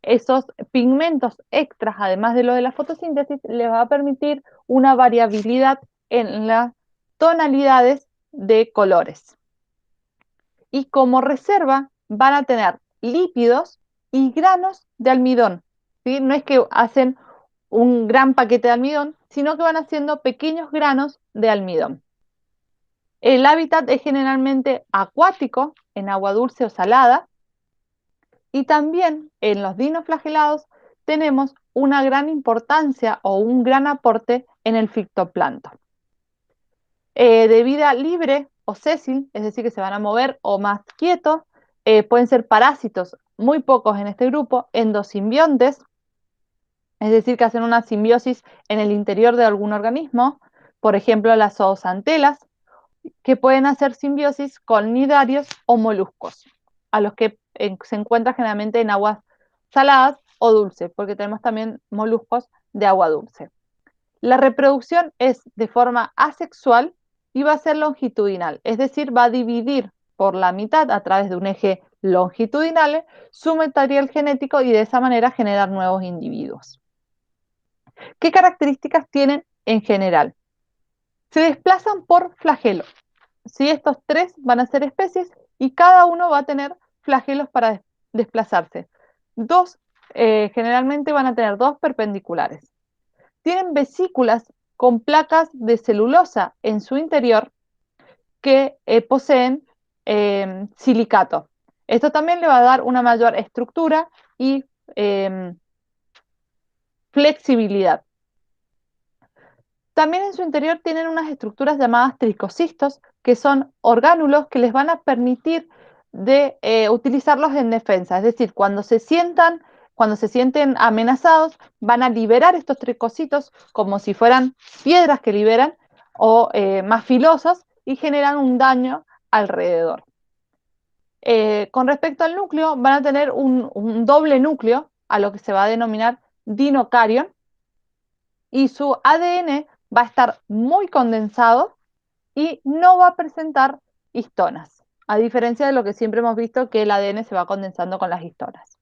Esos pigmentos extras, además de lo de la fotosíntesis, les va a permitir una variabilidad en las tonalidades de colores. Y como reserva van a tener lípidos y granos de almidón. ¿Sí? No es que hacen un gran paquete de almidón, sino que van haciendo pequeños granos de almidón. El hábitat es generalmente acuático, en agua dulce o salada, y también en los dinoflagelados tenemos una gran importancia o un gran aporte en el fitoplancton. De vida libre o sésil, es decir, que se van a mover o más quietos, pueden ser parásitos, muy pocos en este grupo, endosimbiontes, es decir, que hacen una simbiosis en el interior de algún organismo, por ejemplo, las zooxantelas, que pueden hacer simbiosis con nidarios o moluscos, a los que se encuentra generalmente en aguas saladas o dulces, porque tenemos también moluscos de agua dulce. La reproducción es de forma asexual y va a ser longitudinal, es decir, va a dividir por la mitad a través de un eje longitudinal su material genético y de esa manera generar nuevos individuos. ¿Qué características tienen en general? Se desplazan por flagelo. ¿Sí? Estos tres van a ser especies y cada uno va a tener flagelos para desplazarse. Dos, generalmente van a tener dos perpendiculares. Tienen vesículas con placas de celulosa en su interior que poseen silicato. Esto también le va a dar una mayor estructura y flexibilidad. También en su interior tienen unas estructuras llamadas tricocistos, que son orgánulos que les van a permitir utilizarlos en defensa. Es decir, cuando se sienten amenazados, van a liberar estos tricocitos como si fueran piedras que liberan o más filosas y generan un daño alrededor. Con respecto al núcleo, van a tener un doble núcleo, a lo que se va a denominar dinocarion, y su ADN va a estar muy condensado y no va a presentar histonas, a diferencia de lo que siempre hemos visto que el ADN se va condensando con las histonas.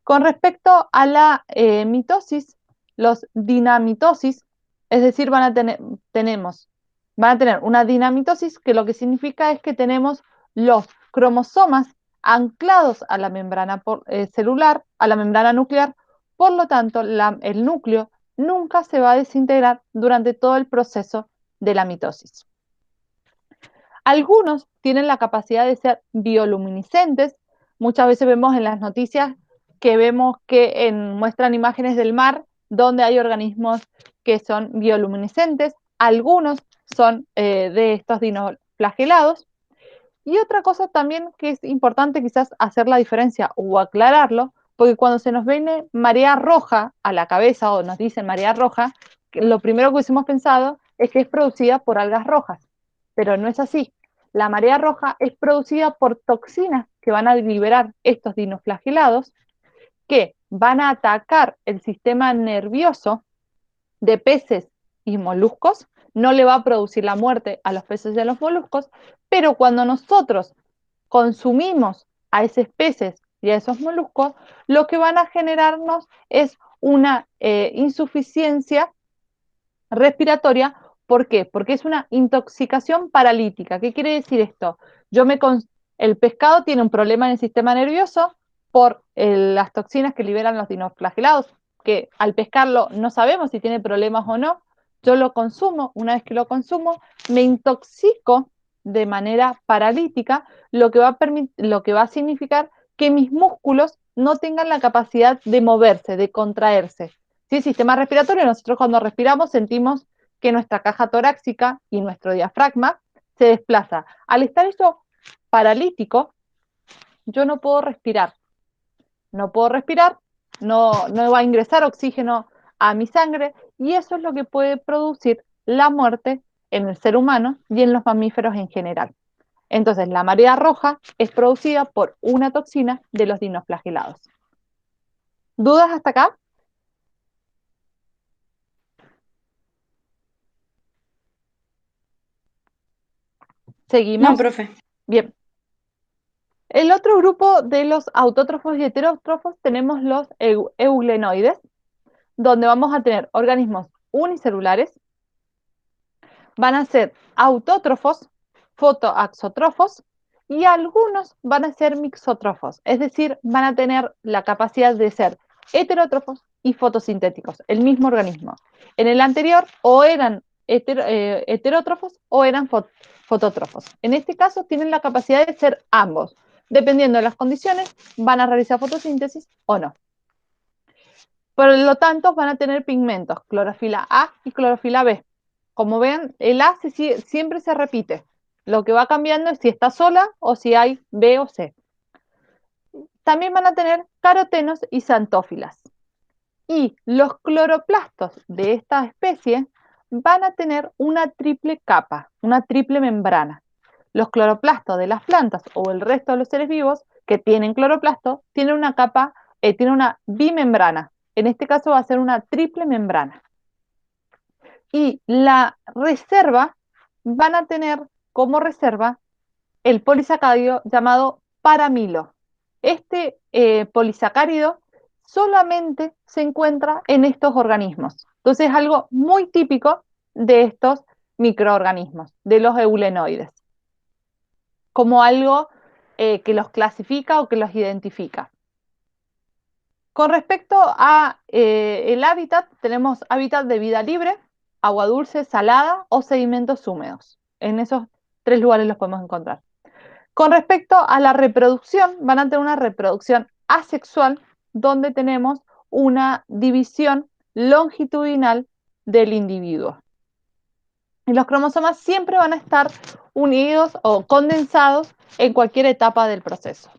Con respecto a la mitosis, los dinamitosis, es decir, van a tener una dinamitosis que lo que significa es que tenemos los cromosomas anclados a la membrana celular, a la membrana nuclear, por lo tanto, el núcleo nunca se va a desintegrar durante todo el proceso de la mitosis. Algunos tienen la capacidad de ser bioluminiscentes. Muchas veces vemos en las noticias que muestran imágenes del mar donde hay organismos que son bioluminiscentes. Algunos son de estos dinoflagelados. Y otra cosa también que es importante quizás hacer la diferencia o aclararlo, porque cuando se nos viene marea roja a la cabeza o nos dicen marea roja, lo primero que hubiésemos pensado es que es producida por algas rojas, pero no es así. La marea roja es producida por toxinas que van a liberar estos dinoflagelados que van a atacar el sistema nervioso de peces y moluscos, no le va a producir la muerte a los peces y a los moluscos, pero cuando nosotros consumimos a esos peces y a esos moluscos, lo que van a generarnos es una insuficiencia respiratoria. ¿Por qué? Porque es una intoxicación paralítica. ¿Qué quiere decir esto? El pescado tiene un problema en el sistema nervioso por las toxinas que liberan los dinoflagelados, que al pescarlo no sabemos si tiene problemas o no. Yo lo consumo, una vez que lo consumo, me intoxico de manera paralítica, lo que va a significar que mis músculos no tengan la capacidad de moverse, de contraerse. ¿Sí? Sistema respiratorio, nosotros cuando respiramos sentimos que nuestra caja torácica y nuestro diafragma se desplaza. Al estar eso paralítico, yo no puedo respirar. No puedo respirar, no va a ingresar oxígeno a mi sangre y eso es lo que puede producir la muerte en el ser humano y en los mamíferos en general. Entonces, la marea roja es producida por una toxina de los dinoflagelados. ¿Dudas hasta acá? ¿Seguimos? No, profe. Bien. El otro grupo de los autótrofos y heterótrofos tenemos los eulenoides, donde vamos a tener organismos unicelulares, van a ser autótrofos, fotoaxótrofos y algunos van a ser mixótrofos, es decir, van a tener la capacidad de ser heterótrofos y fotosintéticos, el mismo organismo. En el anterior o eran heterótrofos o eran fotótrofos. En este caso tienen la capacidad de ser ambos. Dependiendo de las condiciones, van a realizar fotosíntesis o no. Por lo tanto, van a tener pigmentos, clorofila A y clorofila B. Como ven, el A siempre se repite. Lo que va cambiando es si está sola o si hay B o C. También van a tener carotenos y xantófilas. Y los cloroplastos de esta especie van a tener una triple capa, una triple membrana. Los cloroplastos de las plantas o el resto de los seres vivos que tienen cloroplasto tienen una capa, tienen una bimembrana. En este caso va a ser una triple membrana. Y la reserva van a tener como reserva el polisacárido llamado paramilo. Este polisacárido solamente se encuentra en estos organismos. Entonces es algo muy típico de estos microorganismos, de los eulenoides, como algo que los clasifica o que los identifica. Con respecto a el hábitat, tenemos hábitat de vida libre, agua dulce, salada o sedimentos húmedos. En esos tres lugares los podemos encontrar. Con respecto a la reproducción, van a tener una reproducción asexual donde tenemos una división longitudinal del individuo. Y los cromosomas siempre van a estar unidos o condensados en cualquier etapa del proceso.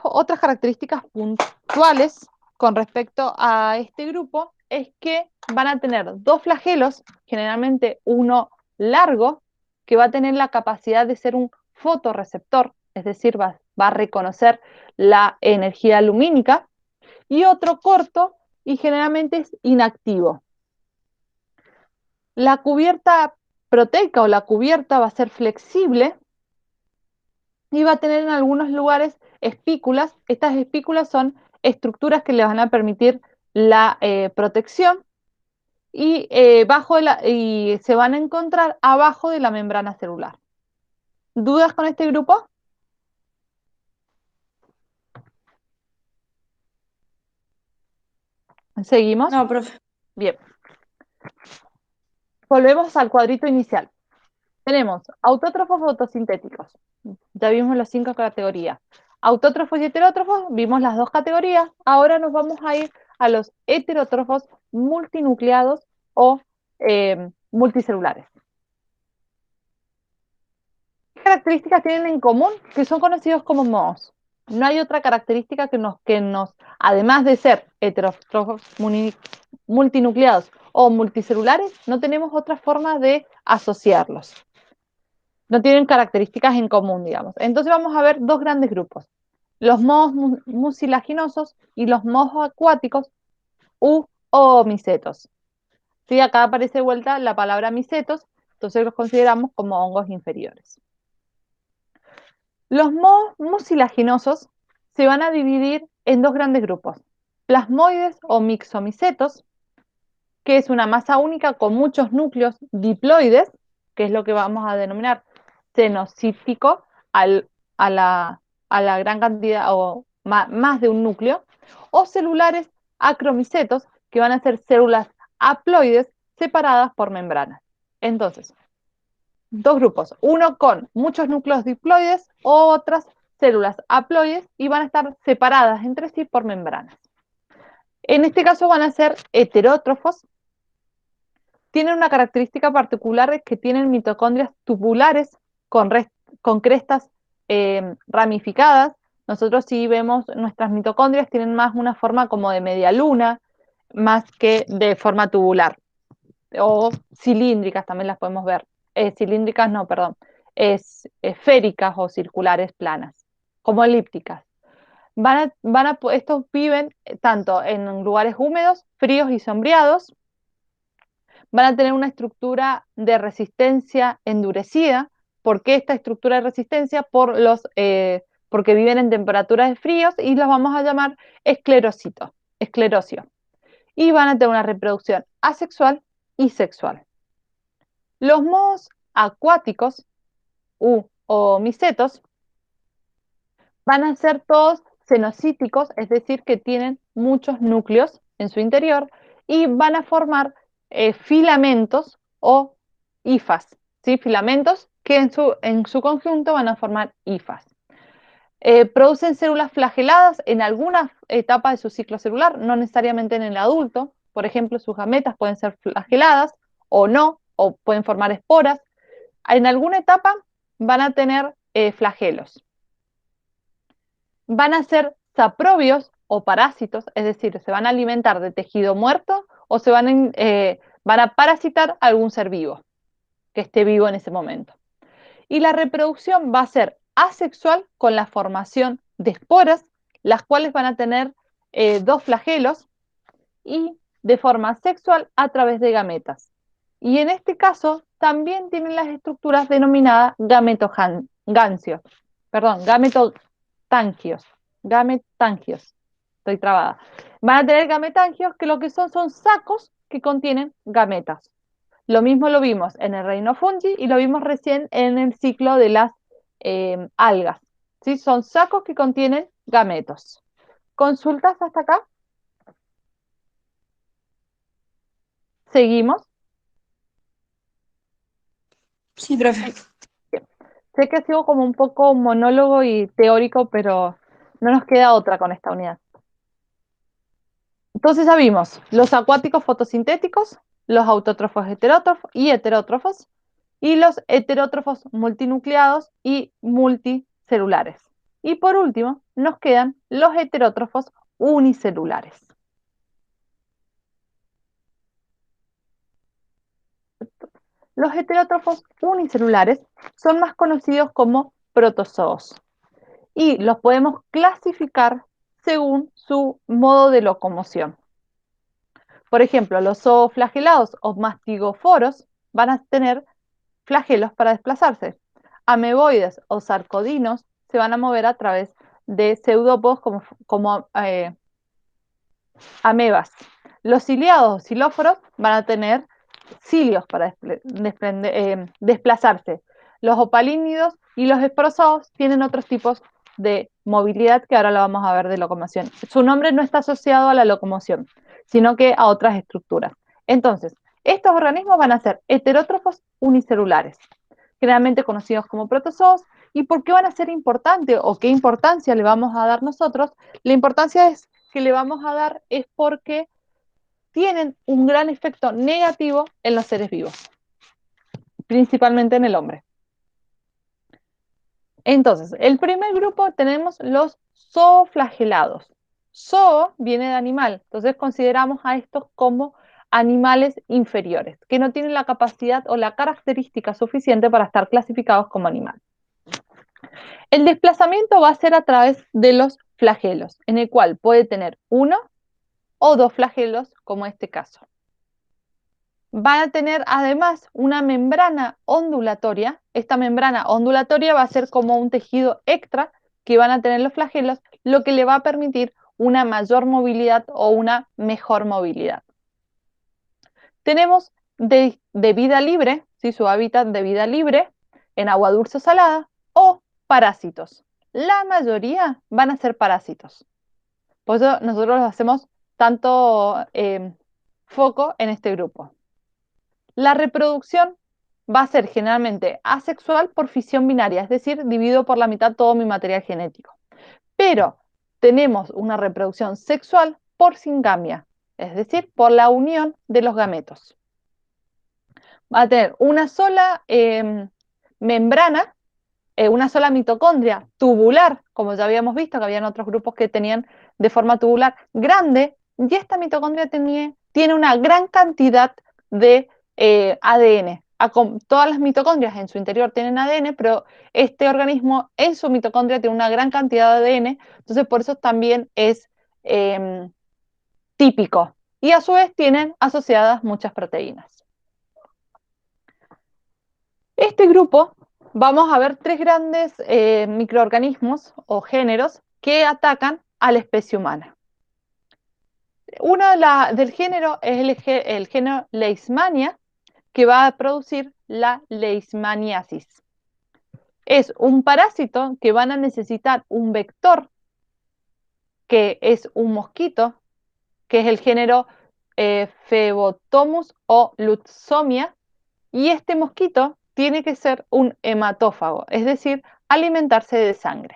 Otras características puntuales con respecto a este grupo es que van a tener dos flagelos, generalmente uno largo, que va a tener la capacidad de ser un fotorreceptor, es decir, va a reconocer la energía lumínica, y otro corto y generalmente es inactivo. La cubierta proteica o la cubierta va a ser flexible y va a tener en algunos lugares espículas. Estas espículas son estructuras que le van a permitir la protección y, y se van a encontrar abajo de la membrana celular. ¿Dudas con este grupo? ¿Seguimos? No, profe. Bien. Volvemos al cuadrito inicial. Tenemos autótrofos fotosintéticos. Ya vimos las 5 categorías. Autótrofos y heterótrofos, vimos las 2 categorías. Ahora nos vamos a ir a los heterótrofos multinucleados o multicelulares. ¿Qué características tienen en común? Que son conocidos como mohos. No hay otra característica que nos además de ser heterótrofos multinucleados o multicelulares, no tenemos otra forma de asociarlos. No tienen características en común, digamos. Entonces vamos a ver dos grandes grupos, los mohos mucilaginosos y los mohos acuáticos u oomicetos. Sí, acá aparece de vuelta la palabra micetos, entonces los consideramos como hongos inferiores. Los mohos mucilaginosos se van a dividir en dos grandes grupos, plasmoides o mixomicetos, que es una masa única con muchos núcleos diploides, que es lo que vamos a denominar cenocítico a la gran cantidad o más de un núcleo, o celulares acromicetos, que van a ser células haploides separadas por membranas. Entonces, dos grupos, uno con muchos núcleos diploides, otras células haploides, y van a estar separadas entre sí por membranas. En este caso van a ser heterótrofos. Tienen una característica particular, es que tienen mitocondrias tubulares con crestas ramificadas. Nosotros sí vemos nuestras mitocondrias tienen más una forma como de media luna, más que de forma tubular. O cilíndricas también las podemos ver. Cilíndricas no, perdón. Esféricas o circulares planas, como elípticas. Estos viven tanto en lugares húmedos, fríos y sombreados. van a tener una estructura de resistencia endurecida. ¿Por qué esta estructura de resistencia? Porque viven en temperaturas de fríos y los vamos a llamar esclerocitos, esclerosio. Y van a tener una reproducción asexual y sexual. Los mohos acuáticos o micetos van a ser todos cenocíticos, es decir, que tienen muchos núcleos en su interior y van a formar filamentos o hifas, ¿sí? Filamentos que en su conjunto van a formar hifas. Producen células flageladas en alguna etapa de su ciclo celular, no necesariamente en el adulto. Por ejemplo, sus gametas pueden ser flageladas o no, o pueden formar esporas. En alguna etapa van a tener flagelos. Van a ser saprobios o parásitos, es decir, se van a alimentar de tejido muerto o van a parasitar a algún ser vivo que esté vivo en ese momento. Y la reproducción va a ser asexual con la formación de esporas, las cuales van a tener dos flagelos, y de forma sexual a través de gametas. Y en este caso también tienen las estructuras denominadas gametotangios, gametangios, estoy trabada. Van a tener gametangios que lo que son sacos que contienen gametas. Lo mismo lo vimos en el reino fungi y lo vimos recién en el ciclo de las algas. ¿Sí? Son sacos que contienen gametos. ¿Consultas hasta acá? ¿Seguimos? Sí, profe. Sé que ha sido como un poco monólogo y teórico, pero no nos queda otra con esta unidad. Entonces ya vimos los acuáticos fotosintéticos, los autótrofos heterótrofos y los heterótrofos multinucleados y multicelulares. Y por último, nos quedan los heterótrofos unicelulares. Los heterótrofos unicelulares son más conocidos como protozoos y los podemos clasificar según su modo de locomoción. Por ejemplo, los zooflagelados o mastigoforos van a tener flagelos para desplazarse. Ameboides o sarcodinos se van a mover a través de pseudópodos como amebas. Los ciliados o xilóforos van a tener cilios para desplazarse. Los opalínidos y los esporozoos tienen otros tipos de movilidad que ahora lo vamos a ver de locomoción. Su nombre no está asociado a la locomoción, sino que a otras estructuras. Entonces, estos organismos van a ser heterótrofos unicelulares, generalmente conocidos como protozoos. ¿Y por qué van a ser importantes o qué importancia le vamos a dar nosotros? La importancia que le vamos a dar es porque tienen un gran efecto negativo en los seres vivos, principalmente en el hombre. Entonces, el primer grupo tenemos los zooflagelados. Zoo viene de animal, entonces consideramos a estos como animales inferiores, que no tienen la capacidad o la característica suficiente para estar clasificados como animal. El desplazamiento va a ser a través de los flagelos, en el cual puede tener uno o dos flagelos, como este caso. Van a tener además una membrana ondulatoria. Esta membrana ondulatoria va a ser como un tejido extra que van a tener los flagelos, lo que le va a permitir una mayor movilidad o una mejor movilidad. Tenemos de vida libre, ¿sí? Su hábitat de vida libre en agua dulce o salada, o parásitos. La mayoría van a ser parásitos. Por eso nosotros hacemos tanto foco en este grupo. La reproducción va a ser generalmente asexual por fisión binaria, es decir, divido por la mitad todo mi material genético. Pero tenemos una reproducción sexual por singamia, es decir, por la unión de los gametos. Va a tener una sola membrana, una sola mitocondria tubular, como ya habíamos visto que habían otros grupos que tenían de forma tubular grande, y esta mitocondria tiene una gran cantidad de ADN. Todas las mitocondrias en su interior tienen ADN, pero este organismo en su mitocondria tiene una gran cantidad de ADN, entonces por eso también es típico. Y a su vez tienen asociadas muchas proteínas. Este grupo, vamos a ver tres grandes microorganismos o géneros que atacan a la especie humana. Uno del género es el género Leishmania, que va a producir la leishmaniasis. Es un parásito que van a necesitar un vector, que es un mosquito, que es el género Phebotomus o Lutzomia, y este mosquito tiene que ser un hematófago, es decir, alimentarse de sangre.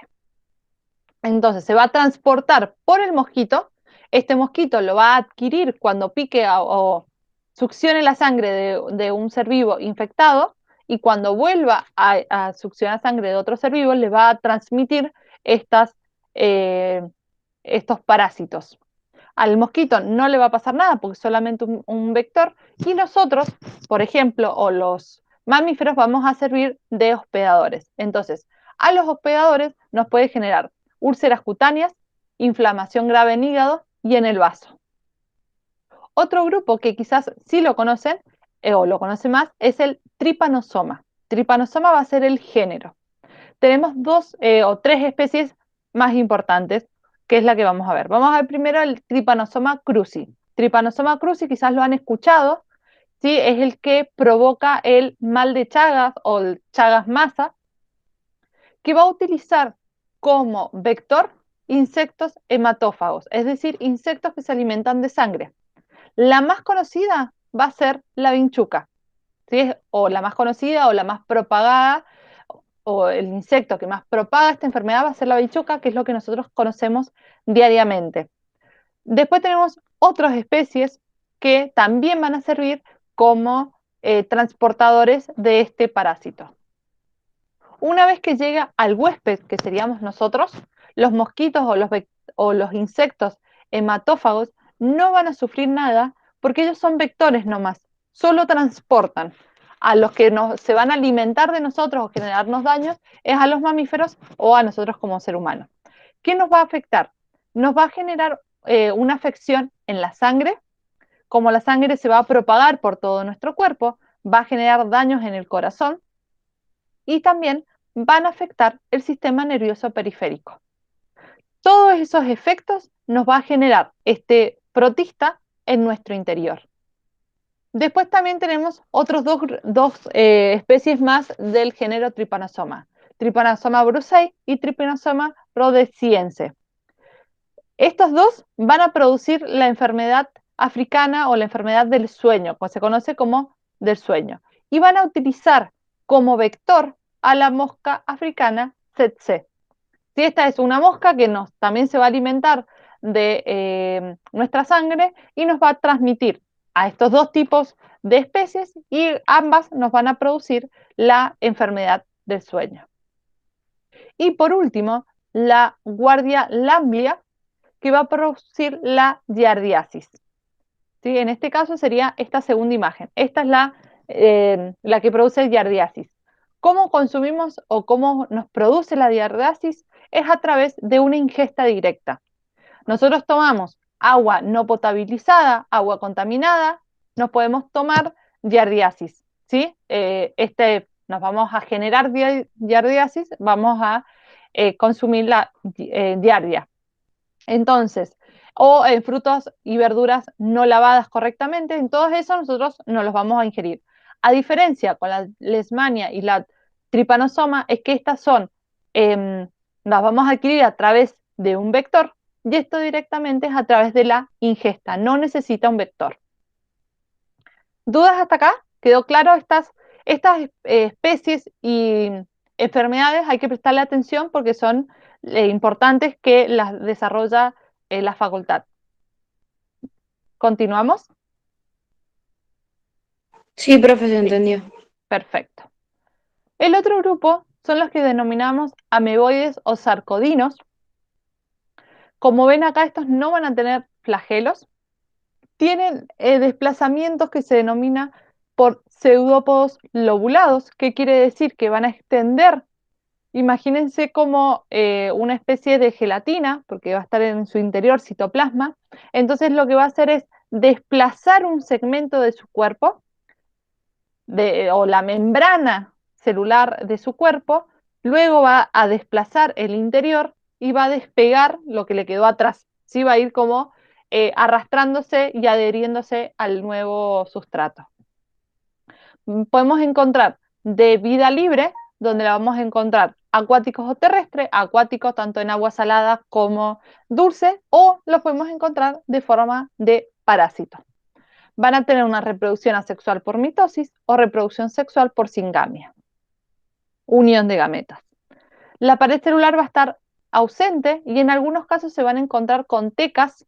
Entonces se va a transportar por el mosquito, este mosquito lo va a adquirir cuando pique o succione la sangre de un ser vivo infectado, y cuando vuelva a succionar sangre de otro ser vivo le va a transmitir estas, eh, estos parásitos. Al mosquito no le va a pasar nada porque es solamente un vector, y nosotros, por ejemplo, o los mamíferos, vamos a servir de hospedadores. Entonces, a los hospedadores nos puede generar úlceras cutáneas, inflamación grave en hígado y en el vaso. Otro grupo que quizás sí lo conocen o lo conocen más es el Trypanosoma. Trypanosoma va a ser el género. Tenemos dos o tres especies más importantes, que es la que vamos a ver. Vamos a ver primero el Trypanosoma cruzi. Trypanosoma cruzi quizás lo han escuchado, ¿sí? Es el que provoca el mal de Chagas o el Chagas-Massa, que va a utilizar como vector insectos hematófagos, es decir, insectos que se alimentan de sangre. La más conocida va a ser la vinchuca, ¿sí? O la más conocida o la más propagada, o el insecto que más propaga esta enfermedad va a ser la vinchuca, que es lo que nosotros conocemos diariamente. Después tenemos otras especies que también van a servir como transportadores de este parásito. Una vez que llega al huésped, que seríamos nosotros, los mosquitos o los insectos hematófagos no van a sufrir nada porque ellos son vectores nomás, solo transportan. A los que se van a alimentar de nosotros o generarnos daños es a los mamíferos o a nosotros como ser humano. ¿Qué nos va a afectar? Nos va a generar una afección en la sangre. Como la sangre se va a propagar por todo nuestro cuerpo, va a generar daños en el corazón y también van a afectar el sistema nervioso periférico. Todos esos efectos nos va a generar este protista en nuestro interior. Después también tenemos otros dos especies más del género Trypanosoma. Trypanosoma brucei y Trypanosoma rhodesiense. Estos dos van a producir la enfermedad africana o la enfermedad del sueño, que se conoce como del sueño, y van a utilizar como vector a la mosca africana tsetse. Si esta es una mosca que también se va a alimentar de nuestra sangre y nos va a transmitir a estos dos tipos de especies, y ambas nos van a producir la enfermedad del sueño. Y por último, la Guardia lamblia, que va a producir la giardiasis. ¿Sí? En este caso sería esta segunda imagen. Esta es la que produce giardiasis. ¿Cómo consumimos o cómo nos produce la giardiasis? Es a través de una ingesta directa. Nosotros tomamos agua no potabilizada, agua contaminada, nos podemos tomar giardiasis. ¿Sí? Nos vamos a generar giardiasis, vamos a consumir la giardia. Entonces, o en frutas y verduras no lavadas correctamente, en todo eso nosotros no los vamos a ingerir. A diferencia con la leishmania y la trypanosoma, es que estas las vamos a adquirir a través de un vector, y esto directamente es a través de la ingesta, no necesita un vector. ¿Dudas hasta acá? ¿Quedó claro? Estas especies y enfermedades hay que prestarle atención porque son importantes, que las desarrolla la facultad. ¿Continuamos? Sí, profe, se Sí. entendió. Perfecto. El otro grupo son los que denominamos ameboides o sarcodinos. Como ven acá, estos no van a tener flagelos. Tienen desplazamientos que se denomina por pseudópodos lobulados, que quiere decir que van a extender. Imagínense como una especie de gelatina, porque va a estar en su interior citoplasma. Entonces lo que va a hacer es desplazar un segmento de su cuerpo, o la membrana celular de su cuerpo, luego va a desplazar el interior y va a despegar lo que le quedó atrás. ¿Sí? Va a ir como arrastrándose y adheriéndose al nuevo sustrato. Podemos encontrar de vida libre, donde la vamos a encontrar acuáticos o terrestres, acuáticos tanto en agua salada como dulce, o los podemos encontrar de forma de parásito. Van a tener una reproducción asexual por mitosis o reproducción sexual por singamia, unión de gametas. La pared celular va a estar ausente y en algunos casos se van a encontrar con tecas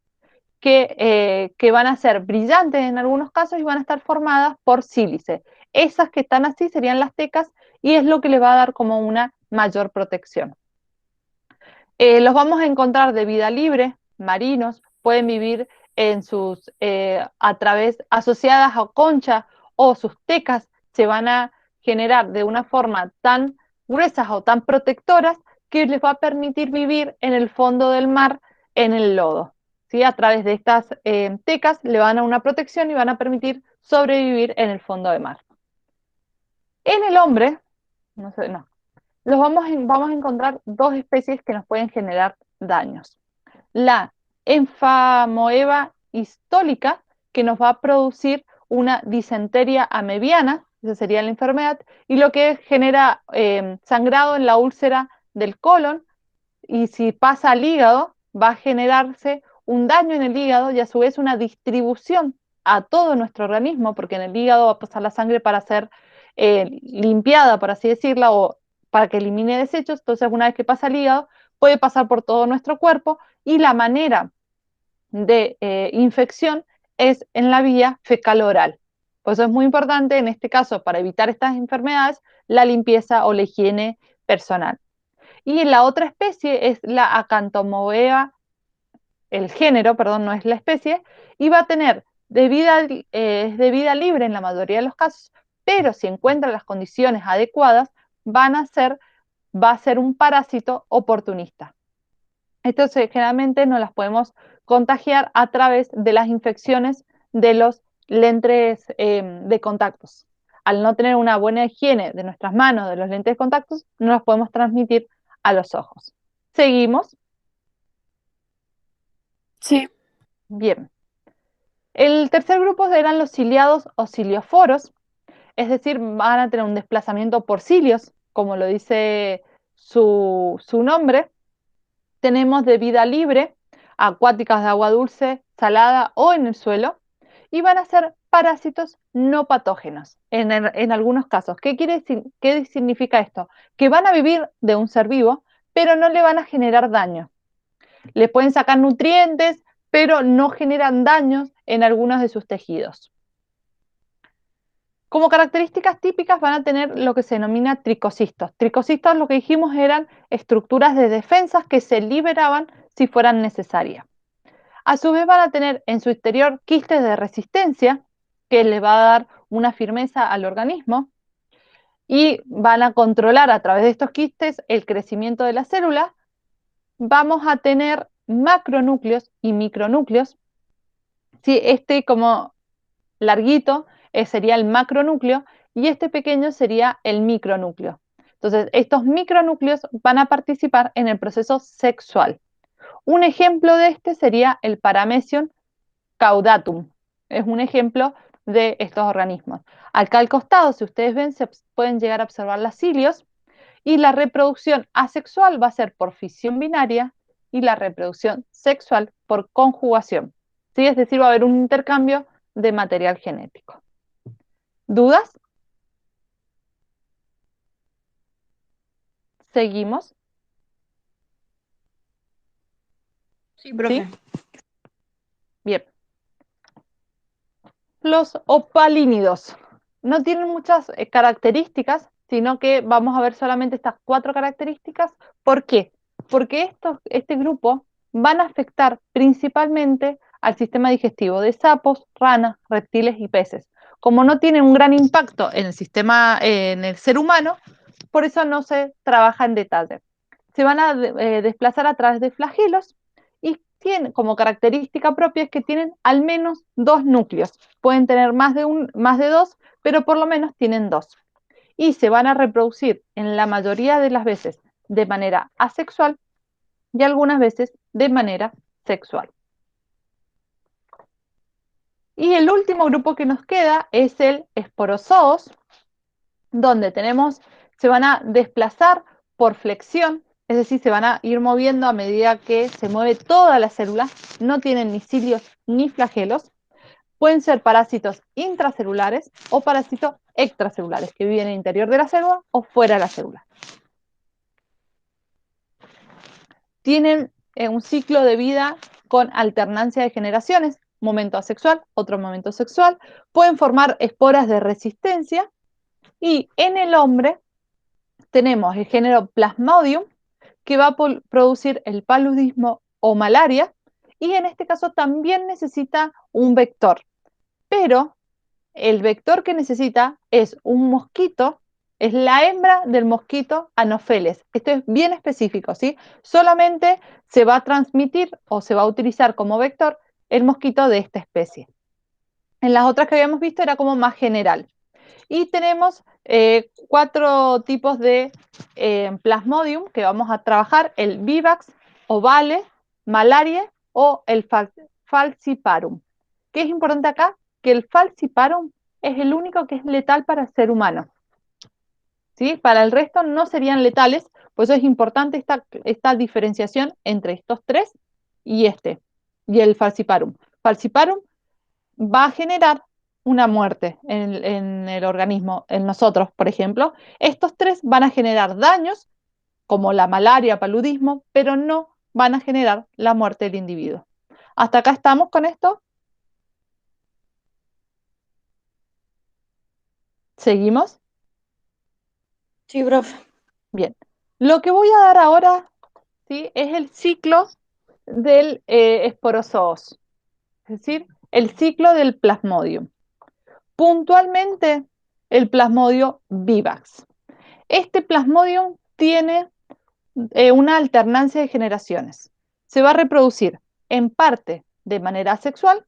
que van a ser brillantes en algunos casos y van a estar formadas por sílice. Esas que están así serían las tecas y es lo que les va a dar como una mayor protección. Los vamos a encontrar de vida libre, marinos, pueden vivir en sus, a través, asociadas a conchas o sus tecas se van a generar de una forma tan gruesas o tan protectoras que les va a permitir vivir en el fondo del mar, en el lodo. ¿Sí? A través de estas tecas le van a dar una protección y van a permitir sobrevivir en el fondo del mar. En el hombre, no sé, no, vamos a encontrar dos especies que nos pueden generar daños. La Emphamoeba histólica, que nos va a producir una disentería amebiana, esa sería la enfermedad, y lo que genera sangrado en la úlcera del colon, y si pasa al hígado, va a generarse un daño en el hígado y a su vez una distribución a todo nuestro organismo, porque en el hígado va a pasar la sangre para ser limpiada, por así decirla, o para que elimine desechos. Entonces, una vez que pasa al hígado, puede pasar por todo nuestro cuerpo y la manera de infección es en la vía fecal-oral. Por eso es muy importante, en este caso, para evitar estas enfermedades, la limpieza o la higiene personal. Y la otra especie es la Acanthomoeba, el género, perdón, no es la especie, y va a tener de vida libre en la mayoría de los casos, pero si encuentra las condiciones adecuadas, va a ser un parásito oportunista. Entonces, generalmente no las podemos contagiar a través de las infecciones de los lentes de contactos. Al no tener una buena higiene de nuestras manos, de los lentes de contactos, no las podemos transmitir a los ojos. ¿Seguimos? Sí. Bien. El tercer grupo eran los ciliados o cilioforos, es decir, van a tener un desplazamiento por cilios, como lo dice su nombre. Tenemos de vida libre, acuáticas de agua dulce, salada o en el suelo, y van a ser parásitos no patógenos en algunos casos. ¿Qué significa esto? Que van a vivir de un ser vivo, pero no le van a generar daño. Le pueden sacar nutrientes, pero no generan daños en algunos de sus tejidos. Como características típicas van a tener lo que se denomina tricocistos. Tricocistos, lo que dijimos, eran estructuras de defensas que se liberaban si fueran necesarias. A su vez van a tener en su exterior quistes de resistencia, que les va a dar una firmeza al organismo, y van a controlar a través de estos quistes el crecimiento de la célula. Vamos a tener macronúcleos y micronúcleos. Sí, este como larguito sería el macronúcleo y este pequeño sería el micronúcleo. Entonces, estos micronúcleos van a participar en el proceso sexual. Un ejemplo de este sería el Paramecium caudatum. Es un ejemplo de estos organismos. Acá al costado, si ustedes ven, se pueden llegar a observar las cilios y la reproducción asexual va a ser por fisión binaria y la reproducción sexual por conjugación. ¿Sí? Es decir, va a haber un intercambio de material genético. ¿Dudas? ¿Seguimos? Sí, profe. ¿Sí? Bien. Los opalínidos no tienen muchas características, sino que vamos a ver solamente estas 4 características. ¿Por qué? Porque este grupo van a afectar principalmente al sistema digestivo de sapos, ranas, reptiles y peces. Como no tienen un gran impacto en el sistema, en el ser humano, por eso no se trabaja en detalle. Se van a desplazar a través de flagelos y tienen como característica propia es que tienen al menos 2 núcleos. Pueden tener más de 2, pero por lo menos tienen 2. y se van a reproducir en la mayoría de las veces de manera asexual y algunas veces de manera sexual. Y el último grupo que nos queda es el esporozoos, donde se van a desplazar por flexión, es decir, se van a ir moviendo a medida que se mueve toda la célula, no tienen ni cilios ni flagelos, pueden ser parásitos intracelulares o parásitos extracelulares, que viven en el interior de la célula o fuera de la célula. Tienen un ciclo de vida con alternancia de generaciones, momento asexual, otro momento sexual, pueden formar esporas de resistencia y en el hombre tenemos el género Plasmodium que va a producir el paludismo o malaria y en este caso también necesita un vector, pero el vector que necesita es un mosquito, es la hembra del mosquito Anopheles. Esto es bien específico, ¿sí? Solamente se va a transmitir o se va a utilizar como vector el mosquito de esta especie. En las otras que habíamos visto era como más general. Y tenemos 4 tipos de Plasmodium que vamos a trabajar, el Vivax, Ovale, Malaria o el Falciparum. ¿Qué es importante acá? Que el Falciparum es el único que es letal para el ser humano. ¿Sí? Para el resto no serían letales, por eso es importante esta diferenciación entre estos 3 y y el Falciparum. Falciparum va a generar una muerte en el organismo, en nosotros, por ejemplo. Estos 3 van a generar daños, como la malaria, paludismo, pero no van a generar la muerte del individuo. ¿Hasta acá estamos con esto? ¿Seguimos? Sí, profe. Bien. Lo que voy a dar ahora, ¿sí?, es el ciclo del esporozoos, es decir, el ciclo del plasmodium. Puntualmente, el plasmodio vivax. Este plasmodium tiene una alternancia de generaciones. Se va a reproducir en parte de manera sexual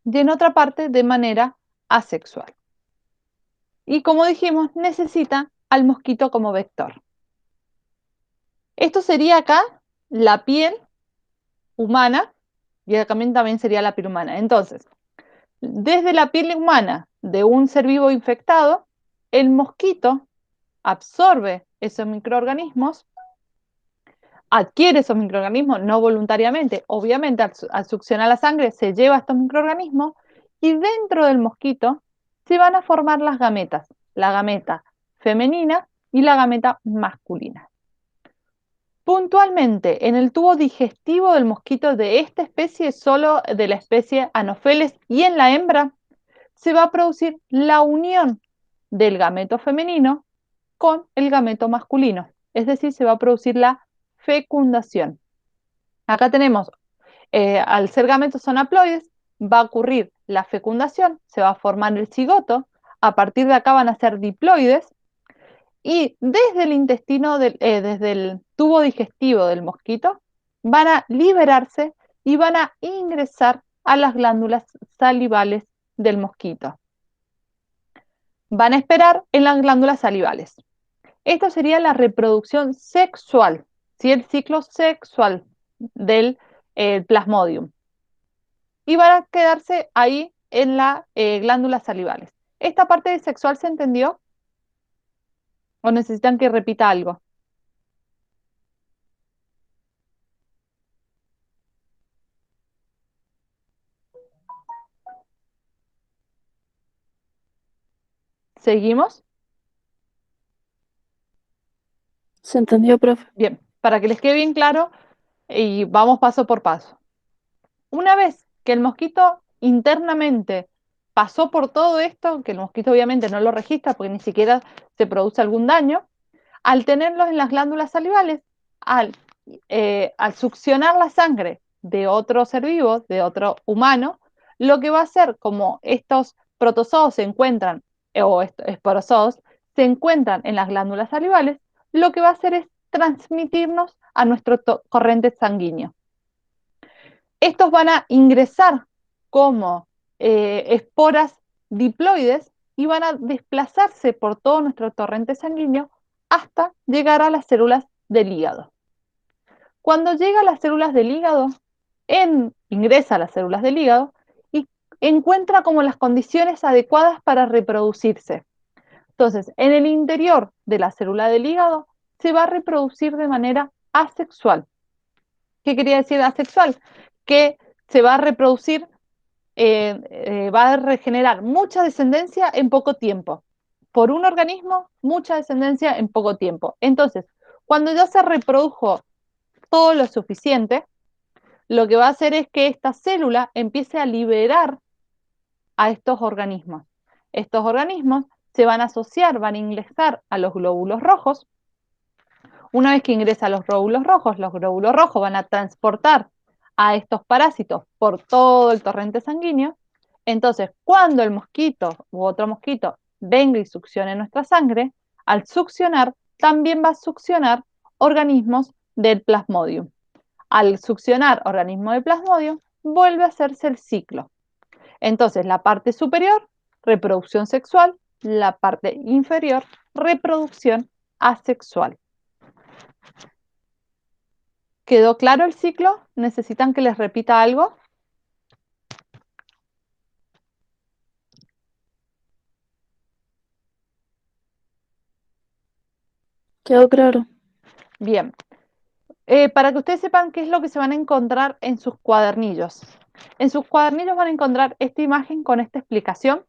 y en otra parte de manera asexual. Y como dijimos, necesita al mosquito como vector. Esto sería acá la piel humana y acá también sería la piel humana. Entonces, desde la piel humana de un ser vivo infectado, el mosquito absorbe esos microorganismos, adquiere esos microorganismos no voluntariamente, obviamente al succionar la sangre se lleva estos microorganismos y dentro del mosquito se van a formar las gametas, la gameta femenina y la gameta masculina. Puntualmente, en el tubo digestivo del mosquito de esta especie, solo de la especie Anopheles y en la hembra, se va a producir la unión del gameto femenino con el gameto masculino, es decir, se va a producir la fecundación. Acá tenemos, al ser gametos son haploides, va a ocurrir la fecundación, se va a formar el cigoto, a partir de acá van a ser diploides, y desde el intestino, desde el tubo digestivo del mosquito, van a liberarse y van a ingresar a las glándulas salivales del mosquito. Van a esperar en las glándulas salivales. Esto sería la reproducción sexual, ¿sí?, el ciclo sexual del plasmodium. Y van a quedarse ahí en las glándulas salivales. ¿Esta parte sexual se entendió? ¿O necesitan que repita algo? ¿Seguimos? Se entendió, profe. Bien, para que les quede bien claro, y vamos paso por paso. Una vez que el mosquito internamente pasó por todo esto, que el mosquito obviamente no lo registra porque ni siquiera se produce algún daño, al tenerlos en las glándulas salivales, al, al succionar la sangre de otro ser vivo, de otro humano, lo que va a hacer, como estos protozoos se encuentran, o esporozoos, se encuentran en las glándulas salivales, lo que va a hacer es transmitirnos a nuestro corriente sanguíneo. Estos van a ingresar como esporas diploides y van a desplazarse por todo nuestro torrente sanguíneo hasta llegar a las células del hígado. Cuando llega a las células del hígado, ingresa a las células del hígado y encuentra como las condiciones adecuadas para reproducirse. Entonces, en el interior de la célula del hígado se va a reproducir de manera asexual. ¿Qué quería decir asexual? Que se va a reproducir, va a regenerar mucha descendencia en poco tiempo. Por un organismo, mucha descendencia en poco tiempo. Entonces, cuando ya se reprodujo todo lo suficiente, lo que va a hacer es que esta célula empiece a liberar a estos organismos. Estos organismos se van a asociar, van a ingresar a los glóbulos rojos. Una vez que ingresa a los glóbulos rojos van a transportar a estos parásitos por todo el torrente sanguíneo. Entonces, cuando el mosquito u otro mosquito venga y succione nuestra sangre, al succionar, también va a succionar organismos del plasmodium. Al succionar organismos del plasmodium, vuelve a hacerse el ciclo. Entonces, la parte superior, reproducción sexual, la parte inferior, reproducción asexual. ¿Quedó claro el ciclo? ¿Necesitan que les repita algo? Quedó claro. Bien. Para que ustedes sepan qué es lo que se van a encontrar en sus cuadernillos. En sus cuadernillos van a encontrar esta imagen con esta explicación,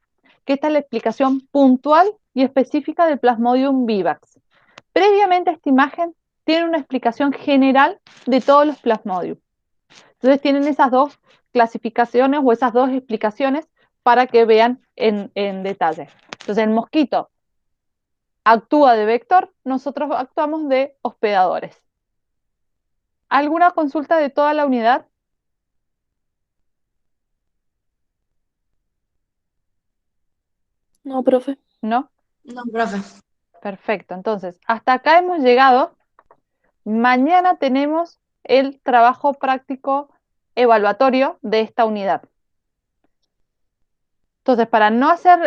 que esta es la explicación puntual y específica del Plasmodium vivax. Previamente a esta imagen tiene una explicación general de todos los Plasmodium. Entonces tienen esas dos clasificaciones o esas dos explicaciones para que vean en detalle. Entonces el mosquito actúa de vector, nosotros actuamos de hospedadores. ¿Alguna consulta de toda la unidad? No, profe. ¿No? No, profe. Perfecto. Entonces, hasta acá hemos llegado. Mañana tenemos el trabajo práctico evaluatorio de esta unidad. Entonces, para no hacer